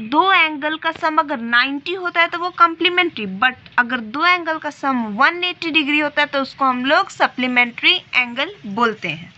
दो एंगल का सम अगर 90 होता है तो वो कॉम्प्लीमेंट्री, बट अगर दो एंगल का सम 180 डिग्री होता है तो उसको हम लोग सप्लीमेंट्री एंगल बोलते हैं।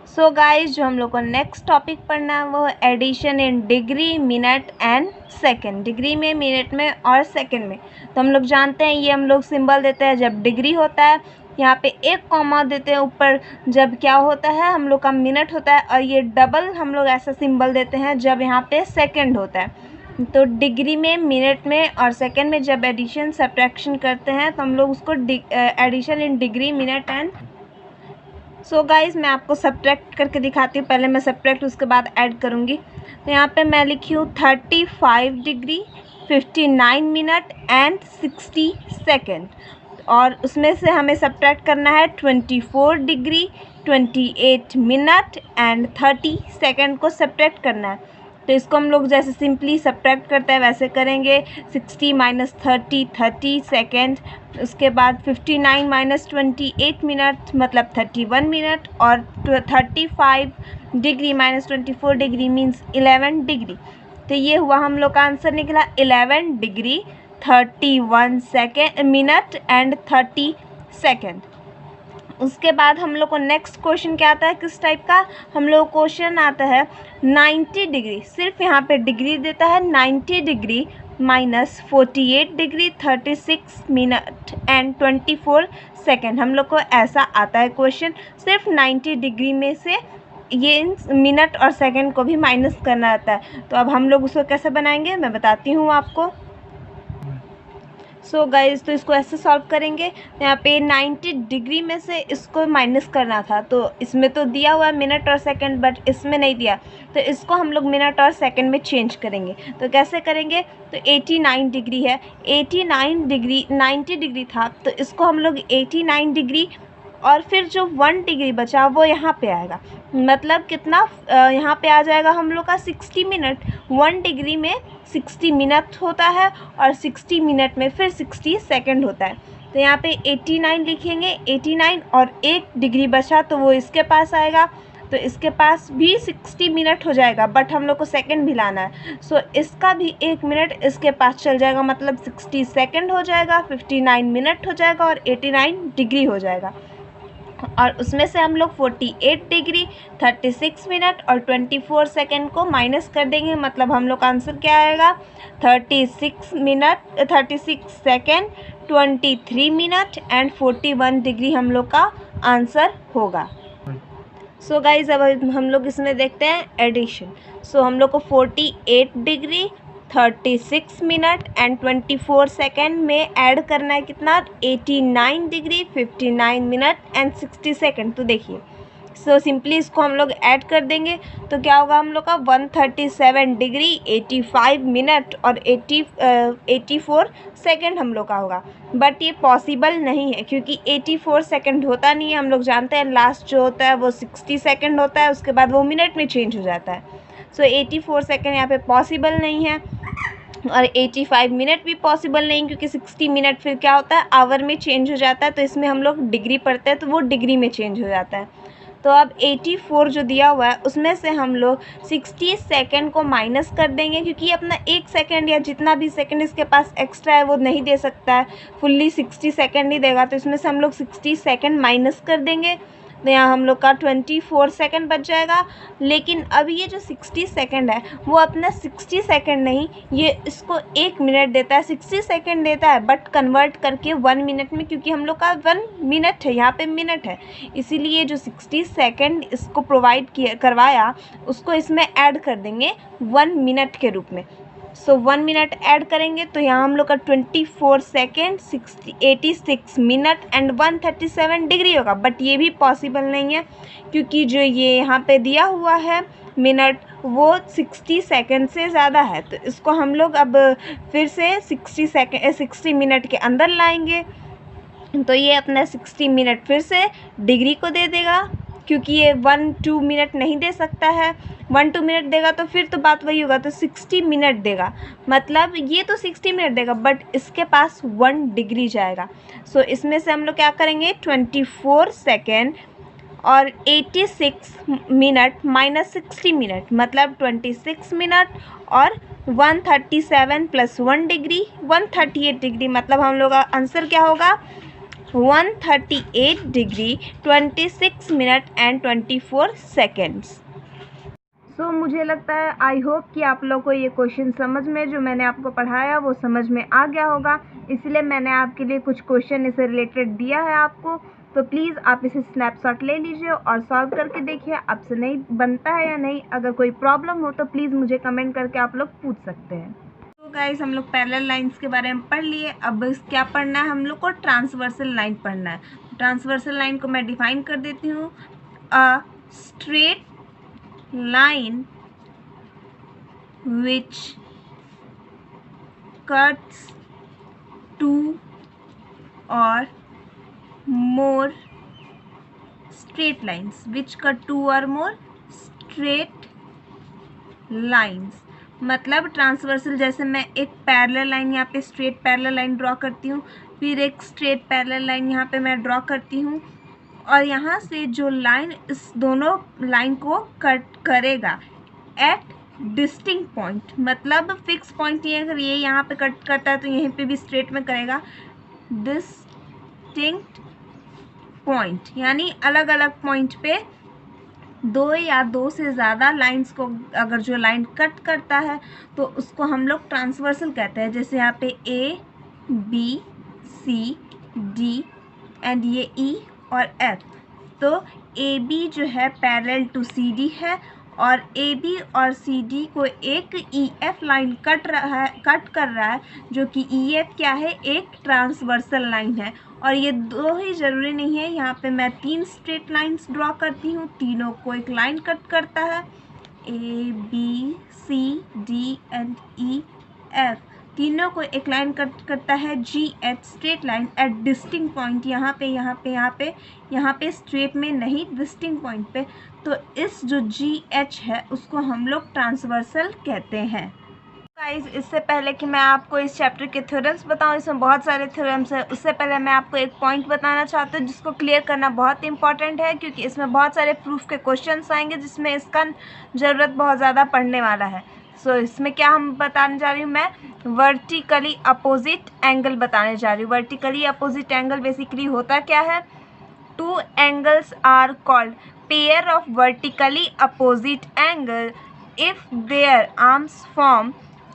सो गाइस, जो हम लोग को नेक्स्ट टॉपिक पढ़ना है वो है addition in degree, minute and second. Degree में, मिनट में और सेकंड में। तो हम लोग जानते हैं ये हम लोग सिंबल देते हैं जब डिग्री होता है, यहाँ पे एक कॉमा देते हैं ऊपर जब क्या होता है हम लोग का मिनट होता है, और ये डबल हम लोग ऐसा सिंबल देते हैं जब यहाँ पे सेकंड होता है। तो डिग्री में, मिनट में और सेकंड में जब एडिशन सब्ट्रैक्शन करते हैं तो हम लोग उसको addition in degree, minute and. So guys, मैं आपको सब्ट्रैक्ट करके दिखाती हूँ। पहले मैं सब्ट्रैक्ट, उसके बाद ऐड करूँगी। तो यहाँ पे मैं लिखी हूँ 35 डिग्री, 59 मिनट एंड 60 सेकेंड, और उसमें से हमें सब्ट्रैक्ट करना है 24 डिग्री, 28 मिनट एंड 30 सेकेंड को सब्ट्रैक्ट करना है। तो इसको हम लोग जैसे सिंपली सब्ट्रैक्ट करते हैं वैसे करेंगे। 60 माइनस 30, 30 सेकेंड, उसके बाद 59 माइनस 28 मिनट मतलब 31 मिनट, और 35 degree minus 24 degree means 11 degree. तो ये हुआ हम लोग का आंसर निकला 11 degree 31 second minute and 30 second. उसके बाद हम लोग को नेक्स्ट क्वेश्चन क्या आता है, किस टाइप का, हम लोग क्वेश्चन आता है 90 डिग्री, सिर्फ यहाँ पे डिग्री देता है 90 degree minus 48 degree 36 minute and 24 second. हम लोग को ऐसा आता है क्वेश्चन, सिर्फ 90 डिग्री में से ये मिनट और सेकेंड को भी माइनस करना आता है। तो अब हम लोग उसको कैसे बनाएंगे मैं बताती हूँ आपको। सो गाइस, तो इसको ऐसे सॉल्व करेंगे। यहाँ पे 90 डिग्री में से इसको माइनस करना था, तो इसमें तो दिया हुआ है मिनट और सेकंड, बट इसमें नहीं दिया, तो इसको हम लोग मिनट और सेकंड में चेंज करेंगे। तो कैसे करेंगे, तो 89 डिग्री है, 89 डिग्री 90 डिग्री था, तो इसको हम लोग 89 डिग्री और फिर जो 1 डिग्री बचा वो यहाँ पे आएगा, मतलब कितना यहाँ पे आ जाएगा हम लोग का 60 मिनट। 1 डिग्री में 60 मिनट होता है और 60 मिनट में फिर 60 सेकंड होता है। तो यहाँ पे 89 लिखेंगे, 89 और 1 डिग्री बचा तो वो इसके पास आएगा, तो इसके पास भी 60 मिनट हो जाएगा, बट हम लोग को सेकंड भी लाना है। सो इसका भी 1 मिनट इसके पास चल जाएगा, मतलब 60 सेकंड हो जाएगा, 59 मिनट हो जाएगा और 89 डिग्री हो जाएगा। और उसमें से हम लोग 48 डिग्री, 36 मिनट और 24 सेकंड को माइनस कर देंगे, मतलब हम लोग का आंसर क्या आएगा 36 minute 36 second, 23 minute and 41 degree हम लोग का आंसर होगा। सो गाइज अब हम लोग इसमें देखते हैं एडिशन। सो हम लोग को 48 डिग्री, 36 मिनट एंड 24 सेकेंड में ऐड करना है कितना 89 डिग्री, 59 मिनट एंड 60 सेकेंड। तो देखिए सो सिंपली इसको हम लोग ऐड कर देंगे तो क्या होगा हम लोग का 137 डिग्री, 85 मिनट और 84 सेकेंड हम लोग का होगा। बट ये पॉसिबल नहीं है क्योंकि 84 सेकेंड होता नहीं है। हम लोग जानते हैं लास्ट जो होता है वो 60 सेकेंड होता है, उसके बाद वो मिनट में चेंज हो जाता है। सो 84 सेकेंड यहाँ पे पॉसिबल नहीं है और 85 मिनट भी पॉसिबल नहीं क्योंकि 60 मिनट फिर क्या होता है आवर में चेंज हो जाता है, तो इसमें हम लोग डिग्री पढ़ते हैं तो वो डिग्री में चेंज हो जाता है। तो अब 84 जो दिया हुआ है उसमें से हम लोग 60 सेकेंड को माइनस कर देंगे क्योंकि अपना 1 सेकेंड या जितना भी सेकेंड इसके पास एक्स्ट्रा है वो नहीं दे सकता है, फुल्ली 60 सेकेंड ही देगा। तो इसमें से हम लोग 60 सेकेंड माइनस कर देंगे तो यहाँ हम लोग का 24 सेकेंड बच जाएगा। लेकिन अब ये जो 60 सेकेंड है वो अपना 60 सेकेंड नहीं, ये इसको 1 मिनट देता है, 60 सेकेंड देता है बट कन्वर्ट करके 1 मिनट में, क्योंकि हम लोग का 1 मिनट है, यहाँ पे मिनट है, इसीलिए जो 60 सेकेंड इसको प्रोवाइड किया करवाया उसको इसमें ऐड कर देंगे 1 मिनट के रूप में। सो 1 मिनट ऐड करेंगे तो यहाँ हम लोग का 24 सेकेंड, 86 मिनट एंड 137 डिग्री होगा। बट ये भी पॉसिबल नहीं है क्योंकि जो ये यहाँ पे दिया हुआ है मिनट वो 60 सेकेंड से ज़्यादा है। तो इसको हम लोग अब फिर से 60 मिनट के अंदर लाएंगे तो ये अपना 60 मिनट फिर से डिग्री को दे देगा क्योंकि ये 1-2 मिनट नहीं दे सकता है। 1-2 मिनट देगा तो फिर तो बात वही होगा, तो 60 मिनट देगा, मतलब ये तो 60 मिनट देगा बट इसके पास 1 डिग्री जाएगा। सो इसमें से हम लोग क्या करेंगे 24 सेकेंड और 86 मिनट माइनस 60 मिनट, मतलब 26 मिनट और 137 प्लस 1 डिग्री 138 डिग्री, मतलब हम लोग का आंसर क्या होगा 138 डिग्री, 26 मिनट एंड 24 सेकेंड्स। सो मुझे लगता है आई होप कि आप लोग को ये क्वेश्चन समझ में जो मैंने आपको पढ़ाया वो समझ में आ गया होगा, इसलिए मैंने आपके लिए कुछ क्वेश्चन इससे रिलेटेड दिया है आपको। तो प्लीज़ आप इसे स्नैपशॉट ले लीजिए और सॉल्व करके देखिए आपसे नहीं बनता है या नहीं। अगर कोई प्रॉब्लम हो तो प्लीज़ मुझे कमेंट करके आप लोग पूछ सकते हैं। तो गाइस हम लोग पैरेलल लाइंस के बारे में पढ़ लिए, अब क्या पढ़ना है हम लोग को ट्रांसवर्सल लाइन पढ़ना है। ट्रांसवर्सल लाइन को मैं डिफाइन कर देती हूँ, a straight line which cuts two or more straight lines, which cut two or more straight lines। मतलब ट्रांसवर्सल जैसे मैं एक पैरेलल लाइन यहाँ पे स्ट्रेट पैरेलल लाइन ड्रॉ करती हूँ, फिर एक स्ट्रेट पैरेलल लाइन यहाँ पे मैं ड्रॉ करती हूँ और यहाँ से जो लाइन इस दोनों लाइन को कट करेगा एट डिस्टिंक्ट पॉइंट, मतलब फिक्स पॉइंट नहीं है। अगर ये यहाँ पे कट करता है तो यहीं पे भी स्ट्रेट में करेगा डिस्टिंक्ट पॉइंट, यानी अलग अलग पॉइंट पे 2 या 2 से ज़्यादा लाइंस को अगर जो लाइन कट करता है तो उसको हम लोग ट्रांसवर्सल कहते हैं। जैसे यहाँ पे A, B, C, D and ये E और F। तो AB जो है पैरेलल टू CD है और AB और CD को एक EF लाइन कट कर रहा है जो कि EF क्या है एक ट्रांसवर्सल लाइन है। और ये 2 ही ज़रूरी नहीं है, यहाँ पे मैं 3 स्ट्रेट लाइंस ड्रॉ करती हूँ, तीनों को एक लाइन कट करता है, A, B, C, D and E, F, तीनों को एक लाइन कट करता है GH straight line at distinct point, यहाँ पे स्ट्रेट में नहीं डिस्टिंक्ट पॉइंट पे। तो इस जो GH है उसको हम लोग ट्रांसवर्सल कहते हैं। गाइस, इससे पहले कि मैं आपको इस चैप्टर के थ्योरम्स बताऊं, इसमें बहुत सारे थ्योरम्स हैं, उससे पहले मैं आपको एक पॉइंट बताना चाहती हूँ जिसको क्लियर करना बहुत इंपॉर्टेंट है, क्योंकि इसमें बहुत सारे प्रूफ के क्वेश्चंस आएंगे जिसमें इसका ज़रूरत बहुत ज़्यादा पढ़ने वाला है। सो इसमें क्या हम बताने जा रही हूँ, मैं वर्टिकली अपोजिट एंगल बताने जा रही हूँ। वर्टिकली अपोजिट एंगल बेसिकली होता क्या है? Two angles are called pair of vertically opposite angle if their arms form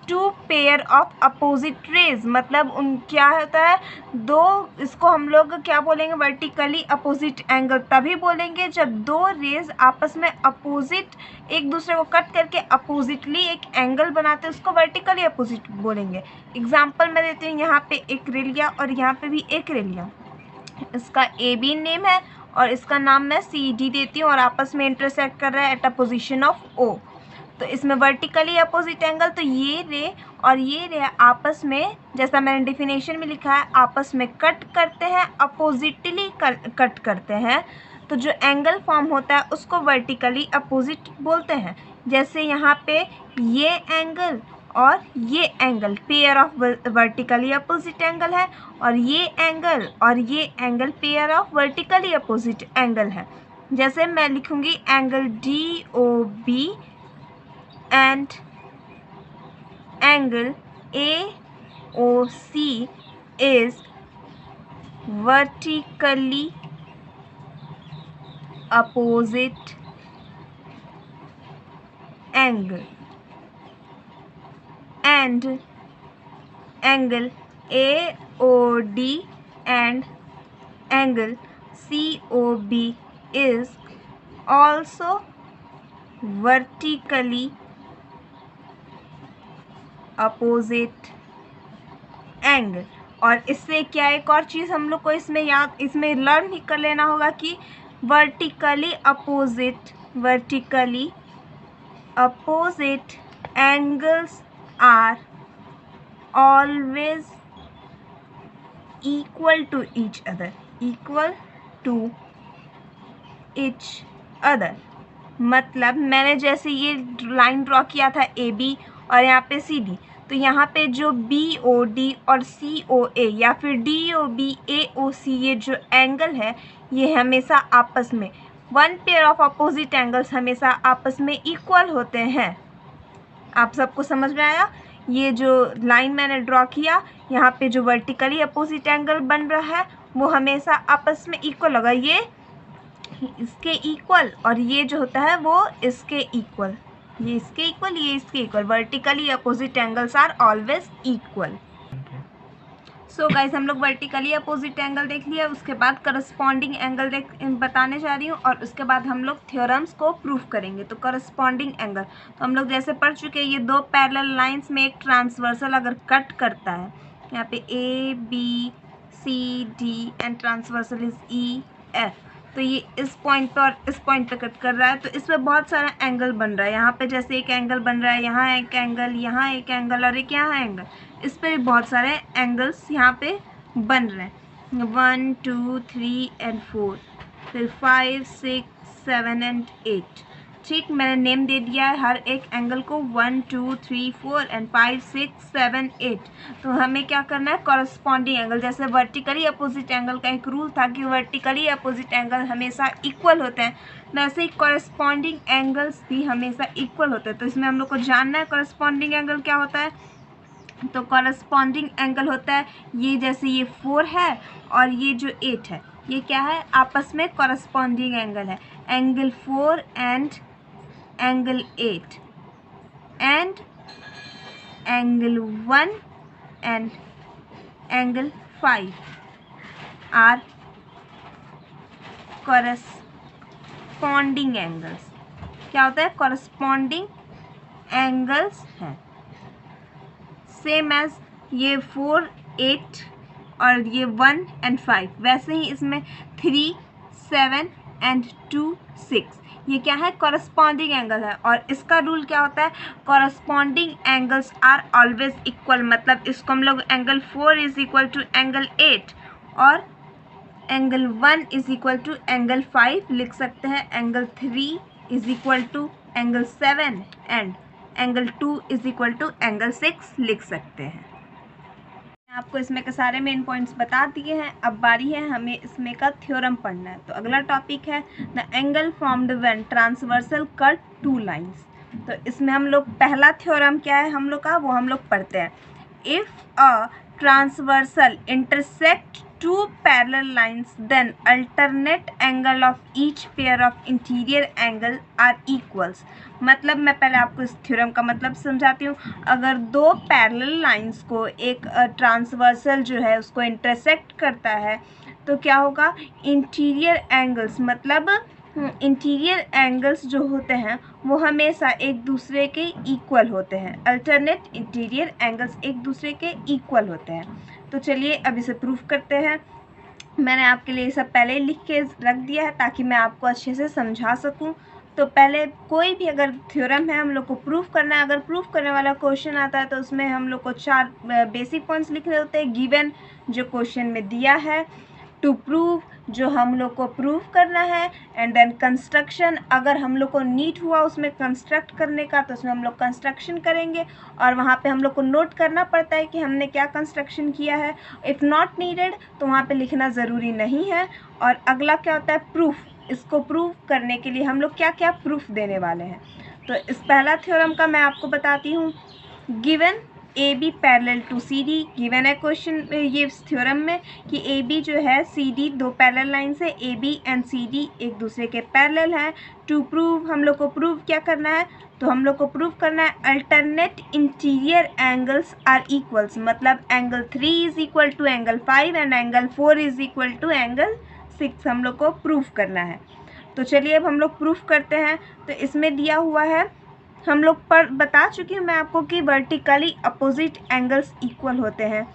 two pair of opposite rays. मतलब उन क्या होता है, दो, इसको हम लोग क्या बोलेंगे, वर्टिकली अपोजिट एंगल तभी बोलेंगे जब दो रेज आपस में अपोजिट एक दूसरे को कट करके अपोजिटली एक एंगल बनाते हैं, उसको वर्टिकली अपोजिट बोलेंगे। एग्जाम्पल मैं देती हूँ, यहाँ पे एक रे लिया और यहाँ पे भी एक रे लिया, इसका ए बी नेम है और इसका नाम मैं सी डी देती हूँ और आपस में इंटरसेक्ट कर रहा है at a position of O. तो इसमें वर्टिकली अपोजिट एंगल, तो ये रे और ये रे आपस में, जैसा मैंने डेफिनेशन में लिखा है, आपस में कट करते हैं, अपोजिटली कट करते हैं। तो जो एंगल फॉर्म होता है उसको वर्टिकली अपोजिट बोलते हैं। जैसे यहाँ पे ये एंगल और ये angle pair of vertically opposite angle है, और ये angle pair of vertically opposite angle है। जैसे मैं लिखूँगी angle D O B and angle AOC is vertically opposite angle, and angle AOD and angle COB is also vertically opposite angle. और इससे क्या, एक और चीज़ हम लोग को इसमें लर्न ही कर लेना होगा कि vertically opposite angles are always equal to each other. मतलब मैंने जैसे ये लाइन ड्रॉ किया था ए बी और यहाँ पे सी डी, तो यहाँ पे जो बी ओ डी और सी ओ ए या फिर डी ओ बी ए ओ सी, ये जो एंगल है ये हमेशा आपस में, one pair of opposite angles हमेशा आपस में इक्वल होते हैं। आप सबको समझ में आया? ये जो लाइन मैंने ड्रॉ किया, यहाँ पे जो वर्टिकली अपोजिट एंगल बन रहा है वो हमेशा आपस में इक्वल होगा, ये इसके इक्वल, और ये जो होता है वो इसके इक्वल, ये इसके इक्वल, ये इसके equal. Vertically opposite angles are always equal. So guys, हम लोग वर्टिकली अपोजिट एंगल देख लिया, उसके बाद करस्पॉन्डिंग एंगल बताने जा रही हूँ और उसके बाद हम लोग थ्योरम्स को प्रूफ करेंगे। तो करस्पॉन्डिंग एंगल तो हम लोग जैसे पढ़ चुके हैं, ये दो पैरेलल लाइंस में एक ट्रांसवर्सल अगर कट करता है, यहाँ पे A B C D and transversal is E F, तो ये इस पॉइंट पर और इस पॉइंट पे कट कर रहा है, तो इसमें बहुत सारा एंगल बन रहा है। यहाँ पे जैसे एक एंगल बन रहा है, यहाँ एक एंगल, यहाँ एक एंगल और एक यहाँ एंगल, इस पर भी बहुत सारे एंगल्स यहाँ पे बन रहे हैं, 1 2 3 and 4, फिर 5 6 7 and 8। ठीक, मैंने नेम दे दिया है हर एक एंगल को, 1 2 3 4 and 5 6 7 8। तो हमें क्या करना है, कॉरस्पॉन्डिंग एंगल, जैसे वर्टिकली अपोजिट एंगल का एक रूल था कि वर्टिकली अपोजिट एंगल हमेशा इक्वल होते हैं, वैसे ही कॉरस्पॉन्डिंग एंगल्स भी हमेशा इक्वल होते हैं। तो इसमें हम लोग को जानना है कॉरस्पॉन्डिंग एंगल क्या होता है। तो कॉरस्पॉन्डिंग एंगल होता है ये, जैसे ये 4 है और ये जो 8 है, ये क्या है, आपस में कॉरस्पॉन्डिंग एंगल है, angle 4 and angle 8 and angle 1 and angle 5 are corresponding angles. क्या होता है, कॉरस्पॉन्डिंग एंगल्स हैं, सेम एज ये 4 8 और ये 1 and 5, वैसे ही इसमें 3 7 and 2 6, ये क्या है, कॉरस्पॉन्डिंग एंगल है। और इसका रूल क्या होता है, corresponding angles are always equal. मतलब इसको हम लोग angle 4 is equal to angle 8 और angle 1 is equal to angle 5 लिख सकते हैं, angle 3 is equal to angle 7 and angle 2 is equal to angle 6 लिख सकते हैं। आपको इसमें के सारे मेन पॉइंट्स बता दिए हैं। अब बारी है हमें इसमें का थ्योरम पढ़ना है। तो अगला टॉपिक है the angle formed when transversal cut two lines. तो इसमें हम लोग पहला थ्योरम क्या है हम लोग का, वो हम लोग पढ़ते हैं। If a transversal intersect two parallel lines then alternate angle of each pair of interior angle are equals। मतलब मैं पहले आपको इस थ्योरम का मतलब समझाती हूँ। अगर दो पैरेलल लाइंस को एक ट्रांसवर्सल जो है उसको इंटरसेक्ट करता है तो क्या होगा, इंटीरियर एंगल्स मतलब इंटीरियर एंगल्स जो होते हैं वो हमेशा एक दूसरे के इक्वल होते हैं। अल्टरनेट इंटीरियर एंगल्स एक दूसरे के इक्वल होते हैं। तो चलिए अब इसे प्रूफ करते हैं। मैंने आपके लिए सब पहले ही लिख के रख दिया है ताकि मैं आपको अच्छे से समझा सकूं। तो पहले कोई भी अगर थ्योरम है हम लोग को प्रूफ करना है, अगर प्रूफ करने वाला क्वेश्चन आता है तो उसमें हम लोग को 4 बेसिक पॉइंट्स लिखने होते हैं। गिवन जो क्वेश्चन में दिया है, टू प्रूव जो हम लोग को प्रूफ करना है, एंड देन कंस्ट्रक्शन अगर हम लोग को नीड हुआ उसमें कंस्ट्रक्ट करने का तो उसमें हम लोग कंस्ट्रक्शन करेंगे और वहाँ पे हम लोग को नोट करना पड़ता है कि हमने क्या कंस्ट्रक्शन किया है। इफ़ नॉट नीडेड तो वहाँ पे लिखना ज़रूरी नहीं है। और अगला क्या होता है, प्रूफ। इसको प्रूफ करने के लिए हम लोग क्या क्या प्रूफ देने वाले हैं। तो इस पहला थ्योरम का मैं आपको बताती हूँ। Given A B parallel to C D given है क्वेश्चन ये इस थ्योरम में कि ए बी जो है सी डी दो पैरेलल लाइन से A B and C D एक दूसरे के पैरेलल हैं। टू प्रूव हम लोग को प्रूव क्या करना है, तो हम लोग को प्रूव करना है alternate interior angles are equals. मतलब angle 3 is equal to angle 5 and angle 4 is equal to angle 6 हम लोग को प्रूव करना है। तो चलिए अब हम लोग प्रूफ करते हैं। तो इसमें दिया हुआ है, हम लोग पर बता चुकी हूँ मैं आपको कि वर्टिकली अपोजिट एंगल्स इक्वल होते हैं।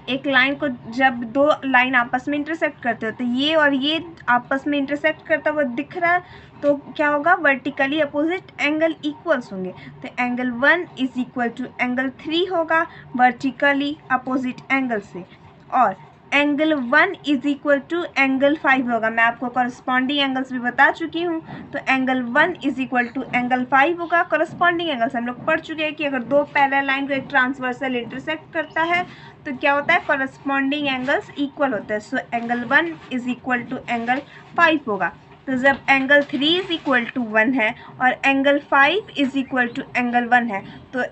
एक लाइन को जब दो लाइन आपस में इंटरसेक्ट करते हो तो ये और ये आपस में इंटरसेक्ट करता हुआ दिख रहा है तो क्या होगा, वर्टिकली अपोजिट एंगल इक्वल्स होंगे। तो angle 1 is equal to angle 3 होगा वर्टिकली अपोजिट एंगल से, और angle 1 is equal to angle 5 होगा। मैं आपको कॉरस्पॉन्डिंग एंगल्स भी बता चुकी हूँ। तो angle 1 is equal to angle 5 होगा। कॉरस्पॉन्डिंग एंगल्स हम लोग पढ़ चुके हैं कि अगर दो पैरेलल लाइन को एक ट्रांसवर्सल इंटरसेक्ट करता है तो क्या होता है, कॉरस्पॉन्डिंग एंगल्स इक्वल होते हैं। So angle 1 is equal to angle 5 होगा। तो जब एंगल 3 इज इक्वल टू 1 है और angle 5 is equal to angle 1 है तो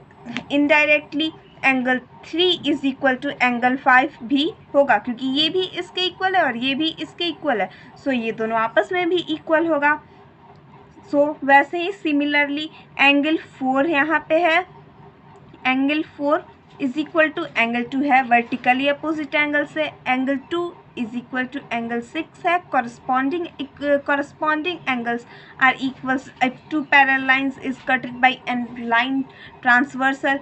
indirectly angle 3 is equal to angle 5 भी होगा, क्योंकि ये भी इसके इक्वल है और ये भी इसके इक्वल है। सो ये दोनों आपस में भी इक्वल होगा। सो वैसे ही सिमिलरली एंगल 4 यहाँ पे है, angle 4 is equal to angle 2 है वर्टिकली अपोजिट एंगल से। Angle 2 is equal to angle 6 है। corresponding angles are equals if two parallel lines is cutted by a line transversal।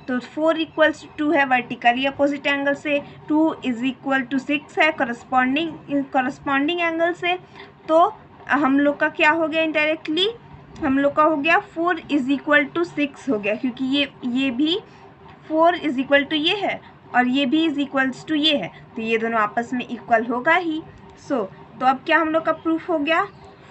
तो 4 इक्वल्स टू 2 है वर्टिकली अपोजिट एंगल से, 2 इज इक्वल टू 6 है करस्पॉन्डिंग एंगल से। तो हम लोग का क्या हो गया, इनडायरेक्टली हम लोग का हो गया 4 इज इक्वल टू 6 हो गया, क्योंकि ये भी 4 इज इक्वल टू ये है और ये भी इज इक्वल्स टू ये है, तो ये दोनों आपस में इक्वल होगा ही। तो अब क्या हम लोग का प्रूफ हो गया,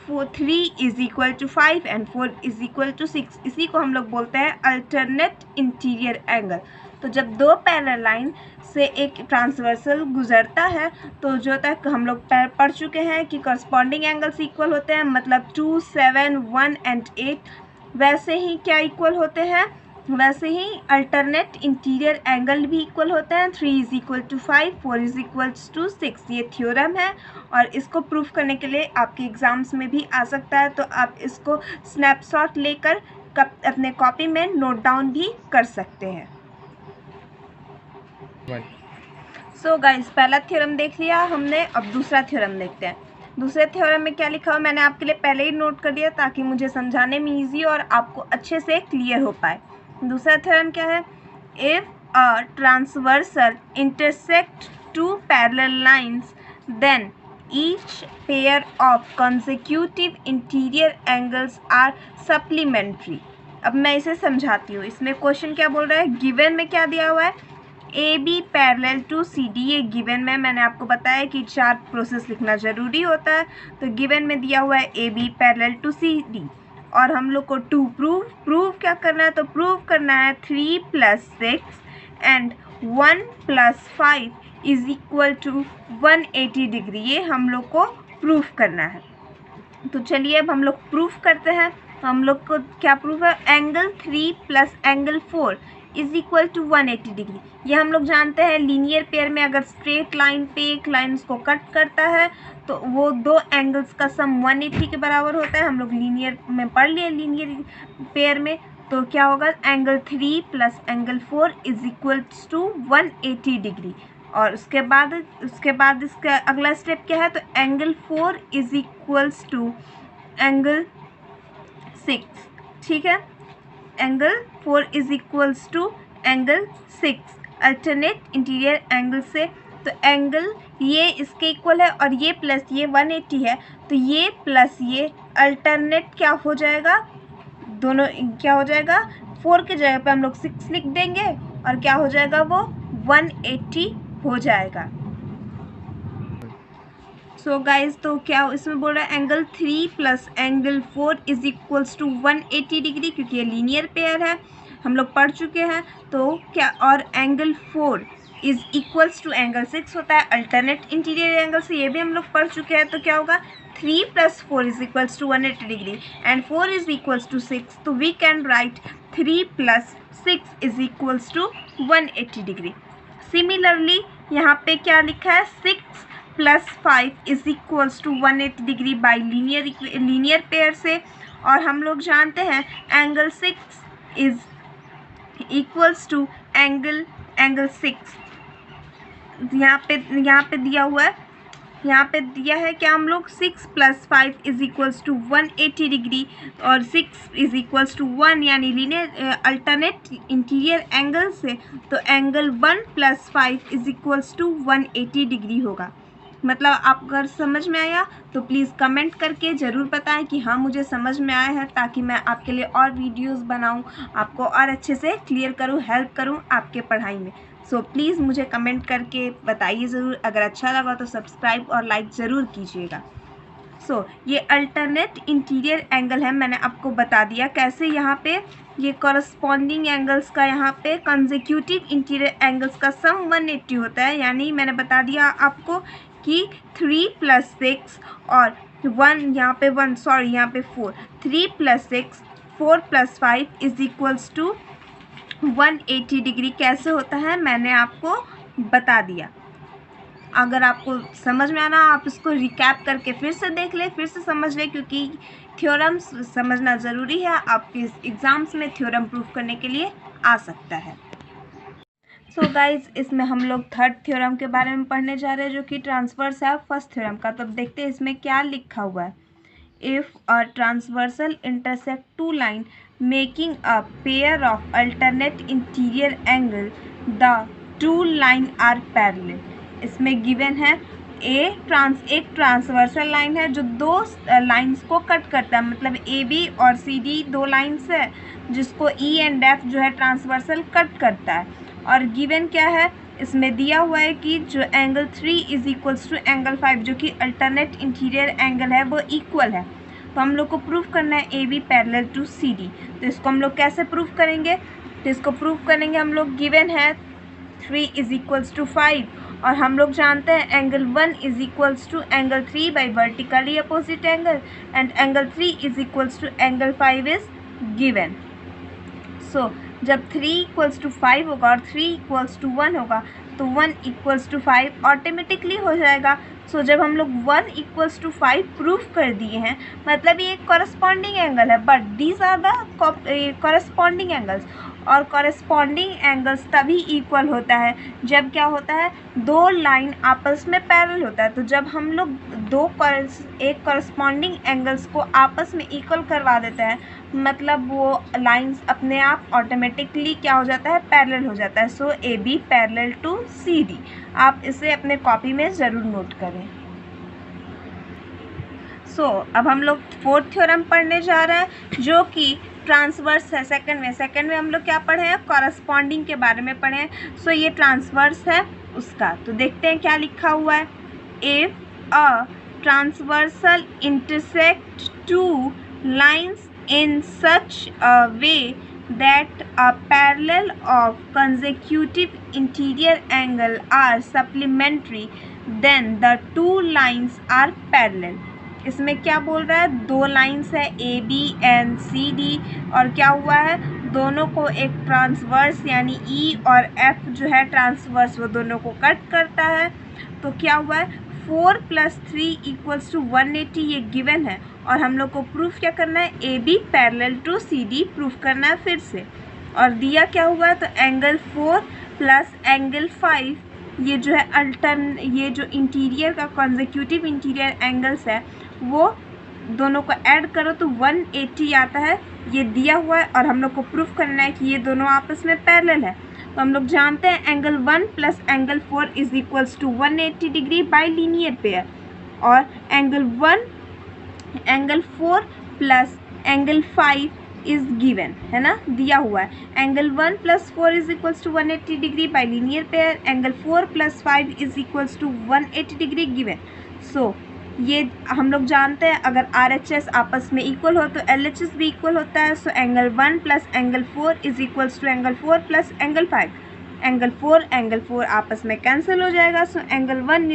3 is equal to 5 and 4 is equal to 6। इसी को हम लोग बोलते हैं अल्टरनेट इंटीरियर एंगल। तो जब दो पैरेलल लाइन से एक ट्रांसवर्सल गुजरता है तो जो तक हम लोग पढ़ चुके हैं कि करस्पॉन्डिंग एंगल्स इक्वल होते हैं, मतलब 2, 7, 1 एंड 8 वैसे ही क्या इक्वल होते हैं, वैसे ही अल्टरनेट इंटीरियर एंगल भी इक्वल होते हैं। 3 is equal to 5, 4 is equal to 6। ये थ्योरम है और इसको प्रूफ करने के लिए आपके एग्जाम्स में भी आ सकता है, तो आप इसको स्नैपशॉट लेकर अपने कॉपी में नोट डाउन भी कर सकते हैं। सो गाइस, पहला थ्योरम देख लिया हमने, अब दूसरा थ्योरम देखते हैं। दूसरे थ्योरम में क्या लिखा हुआ मैंने आपके लिए पहले ही नोट कर दिया ताकि मुझे समझाने में ईजी और आपको अच्छे से क्लियर हो पाए। दूसरा थ्योरम क्या है, if a transversal intersect two parallel lines then each pair of consecutive interior angles are supplementary. अब मैं इसे समझाती हूँ। इसमें क्वेश्चन क्या बोल रहा है, गिवन में क्या दिया हुआ है, A B parallel to C D. ये गिवन में मैंने आपको बताया कि 4 प्रोसेस लिखना ज़रूरी होता है। तो गिवन में दिया हुआ है A B parallel to C D और हम लोग को टू प्रूव क्या करना है, तो प्रूव करना है 3 + 6 and 1 + 5 is equal to 180 degree. ये हम लोग को प्रूफ करना है। तो चलिए अब हम लोग प्रूफ करते हैं। हम लोग को क्या प्रूफ है, angle 3 + angle 4 is equal to 180 degree. ये हम लोग जानते हैं लीनियर पेयर में अगर स्ट्रेट लाइन पे एक लाइन उसको कट करता है तो वो दो एंगल्स का सम 180 के बराबर होता है। हम लोग लीनियर में पढ़ लिए लीनियर पेयर में। तो क्या होगा, angle 3 + angle 4 is equal to 180 degree. और उसके बाद इसका अगला स्टेप क्या है, तो angle 4 is equals to angle 6। ठीक है, angle 4 is equals to angle 6 alternate interior angle से। तो एंगल ये इसके इक्वल है और ये प्लस ये 180 है, तो ये प्लस ये अल्टरनेट क्या हो जाएगा, दोनों क्या हो जाएगा, 4 के जगह पे हम लोग 6 लिख देंगे और क्या हो जाएगा, वो 180 हो जाएगा। सो गाइज, तो क्या इसमें बोल रहा है angle 3 + angle 4 is equals to 180 degree, क्योंकि ये लीनियर पेयर है, हम लोग पढ़ चुके हैं। तो क्या, और angle 4 is equals to angle 6 होता है अल्टरनेट इंटीरियर एंगल से, ये भी हम लोग पढ़ चुके हैं। तो क्या होगा, 3 + 4 is equals to 180 degree and 4 is equals to 6। तो we can write 3 + 6 is equals to 180 degree. Similarly यहाँ पे क्या लिखा है, 6 + 5 is equals to 180 degree by linear pair से। और हम लोग जानते हैं angle 6 is equals to angle 6। यहाँ पे दिया हुआ है, यहाँ पे दिया है कि हम लोग 6 + 5 इज इक्वल्स टू 180 डिग्री और 6 इज इक्वल्स टू 1 यानी लीनियर अल्टरनेट इंटीरियर एंगल से। तो angle 1 + 5 is equals to 180 degree होगा। मतलब आप अगर समझ में आया तो प्लीज़ कमेंट करके ज़रूर बताएं कि हाँ मुझे समझ में आया है, ताकि मैं आपके लिए और वीडियोस बनाऊं, आपको और अच्छे से क्लियर करूं, हेल्प करूं आपके पढ़ाई में। सो प्लीज़ मुझे कमेंट करके बताइए ज़रूर। अगर अच्छा लगा तो सब्सक्राइब और लाइक ज़रूर कीजिएगा। सो ये अल्टरनेट इंटीरियर एंगल है, मैंने आपको बता दिया कैसे। यहाँ पे ये कॉरस्पॉन्डिंग एंगल्स का, यहाँ पे कंसेक्यूटिव इंटीरियर एंगल्स का सम 180 होता है। यानी मैंने बता दिया आपको कि 3 + 6 और 1 यहाँ पे 1 सॉरी यहाँ पे 4, 3 + 6 4 + 5 इज इक्वल्स टू 180 डिग्री कैसे होता है मैंने आपको बता दिया। अगर आपको समझ में आना, आप इसको रिकैप करके फिर से देख लें, फिर से समझ लें, क्योंकि थ्योरम्स समझना ज़रूरी है। आपके एग्ज़ाम्स में थ्योरम प्रूफ करने के लिए आ सकता है। सो गाइज, इसमें हम लोग थर्ड थ्योरम के बारे में पढ़ने जा रहे हैं, जो कि ट्रांसवर्स है फर्स्ट थ्योरम का। तो अब देखते हैं इसमें क्या लिखा हुआ है। If a transversal intersect two line making a pair of alternate interior angle, the two line are parallel. इसमें गिवन है एक ट्रांसवर्सल लाइन है जो दो लाइंस को कट करता है, मतलब ए बी और सी डी दो लाइंस है जिसको ई एंड एफ जो है ट्रांसवर्सल कट करता है। और गिवन क्या है, इसमें दिया हुआ है कि जो angle 3 is equals to angle 5 जो कि अल्टरनेट इंटीरियर एंगल है वो इक्वल है। तो हम लोग को प्रूफ करना है A B parallel to C D. तो इसको हम लोग कैसे प्रूफ करेंगे, तो इसको प्रूफ करेंगे हम लोग, गिवन है 3 इज इक्वल्स टू 5 और हम लोग जानते हैं angle 1 is equals to angle 3 by vertically opposite angle and angle 3 is equals to angle 5 is given. So जब 3 = 5 होगा और 3 = 1 होगा तो 1 = 5 ऑटोमेटिकली हो जाएगा। सो जब हम लोग 1 = 5 प्रूफ कर दिए हैं, मतलब ये एक कॉरस्पॉन्डिंग एंगल है, but these are the corresponding angles. और कॉरस्पॉन्डिंग एंगल्स तभी इक्वल होता है जब क्या होता है, दो लाइन आपस में पैरेलल होता है। तो जब हम लोग एक कॉरस्पॉन्डिंग एंगल्स को आपस में इक्वल करवा देते हैं, मतलब वो लाइंस अपने आप ऑटोमेटिकली क्या हो जाता है, पैरेलल हो जाता है। So A B parallel to C D. आप इसे अपने कॉपी में ज़रूर नोट करें। सो अब हम लोग फोर्थ थ्योरम पढ़ने जा रहे हैं जो कि ट्रांसवर्स है। सेकंड में हम लोग क्या पढ़े हैं, कॉरस्पॉन्डिंग के बारे में पढ़े हैं। सो ये ट्रांसवर्स है उसका। तो देखते हैं क्या लिखा हुआ है। If a transversal intersect two lines in such a way that a parallel of consecutive interior angle are supplementary, then the two lines are parallel. इसमें क्या बोल रहा है, दो लाइंस है A B and C D, और क्या हुआ है, दोनों को एक ट्रांसवर्स यानी ई और एफ जो है ट्रांसवर्स वो दोनों को कट करता है. तो क्या हुआ है, 4 + 3 = 180 ये गिवन है, और हम लोग को प्रूफ क्या करना है, A B parallel to C D proof करना है फिर से. और दिया क्या हुआ है, तो एंगल 4 + एंगल 5 ये जो है ये जो इंटीरियर का कॉन्जिक्यूटिव इंटीरियर एंगल्स है वो दोनों को ऐड करो तो 180 आता है, ये दिया हुआ है. और हम लोग को प्रूफ करना है कि ये दोनों आपस में पैरेलल है. तो हम लोग जानते हैं angle 1 + angle 4 = 180 degree by linear pair, और एंगल 4 + एंगल 5 इज गिवन है ना, दिया हुआ है. Angle 1 + 4 = 180 degree by linear pair, angle 4 + 5 = 180 degree given. So ये हम लोग जानते हैं अगर RHS आपस में इक्वल हो तो LHS भी इक्वल होता है. सो angle 1 + angle 4 = angle 4 + angle 5. Angle 4 आपस में कैंसिल हो जाएगा. सो एंगल 1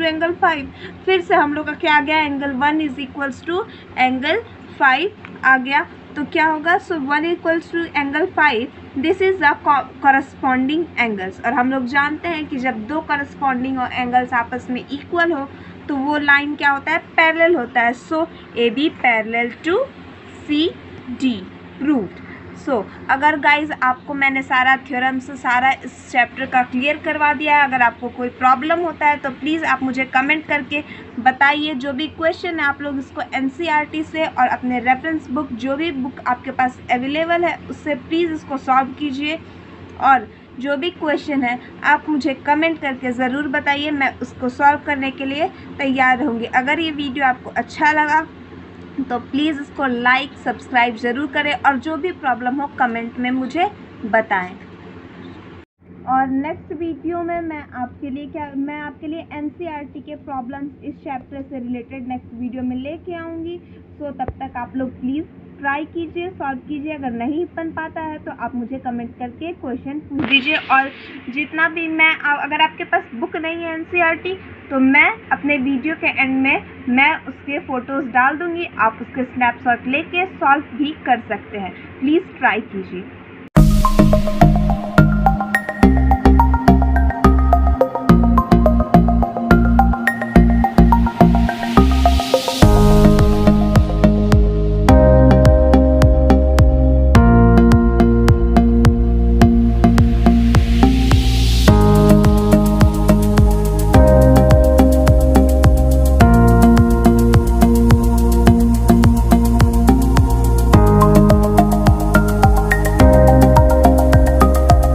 = एंगल 5. फिर से हम लोग का क्या आ गया, एंगल 1 = एंगल 5 आ गया. तो क्या होगा, सो 1 = angle 5. This is the corresponding angles. और हम लोग जानते हैं कि जब दो करस्पॉन्डिंग एंगल्स आपस में इक्वल हो तो वो लाइन क्या होता है, पैरेलल होता है. So A B parallel to C D proved. So अगर गाइज आपको मैंने सारा थ्योरम से सारा इस चैप्टर का क्लियर करवा दिया है, अगर आपको कोई प्रॉब्लम होता है तो प्लीज़ आप मुझे कमेंट करके बताइए. जो भी क्वेश्चन है आप लोग इसको NCERT से और अपने रेफरेंस बुक जो भी बुक आपके पास अवेलेबल है उससे प्लीज़ इसको सॉल्व कीजिए. और जो भी क्वेश्चन है आप मुझे कमेंट करके ज़रूर बताइए, मैं उसको सॉल्व करने के लिए तैयार रहूँगी. अगर ये वीडियो आपको अच्छा लगा तो प्लीज़ इसको लाइक सब्सक्राइब ज़रूर करें, और जो भी प्रॉब्लम हो कमेंट में मुझे बताएं. और नेक्स्ट वीडियो में मैं आपके लिए NCERT के प्रॉब्लम्स इस चैप्टर से रिलेटेड नेक्स्ट वीडियो में लेके आऊँगी. सो तब तक आप लोग प्लीज़ ट्राई कीजिए, सॉल्व कीजिए. अगर नहीं बन पाता है तो आप मुझे कमेंट करके क्वेश्चन पूछ दीजिए. और जितना भी अगर आपके पास बुक नहीं है NCERT तो मैं अपने वीडियो के एंड में मैं उसके फ़ोटोज़ डाल दूँगी, आप उसके स्नैपशॉट लेके सॉल्व भी कर सकते हैं. प्लीज़ ट्राई कीजिए.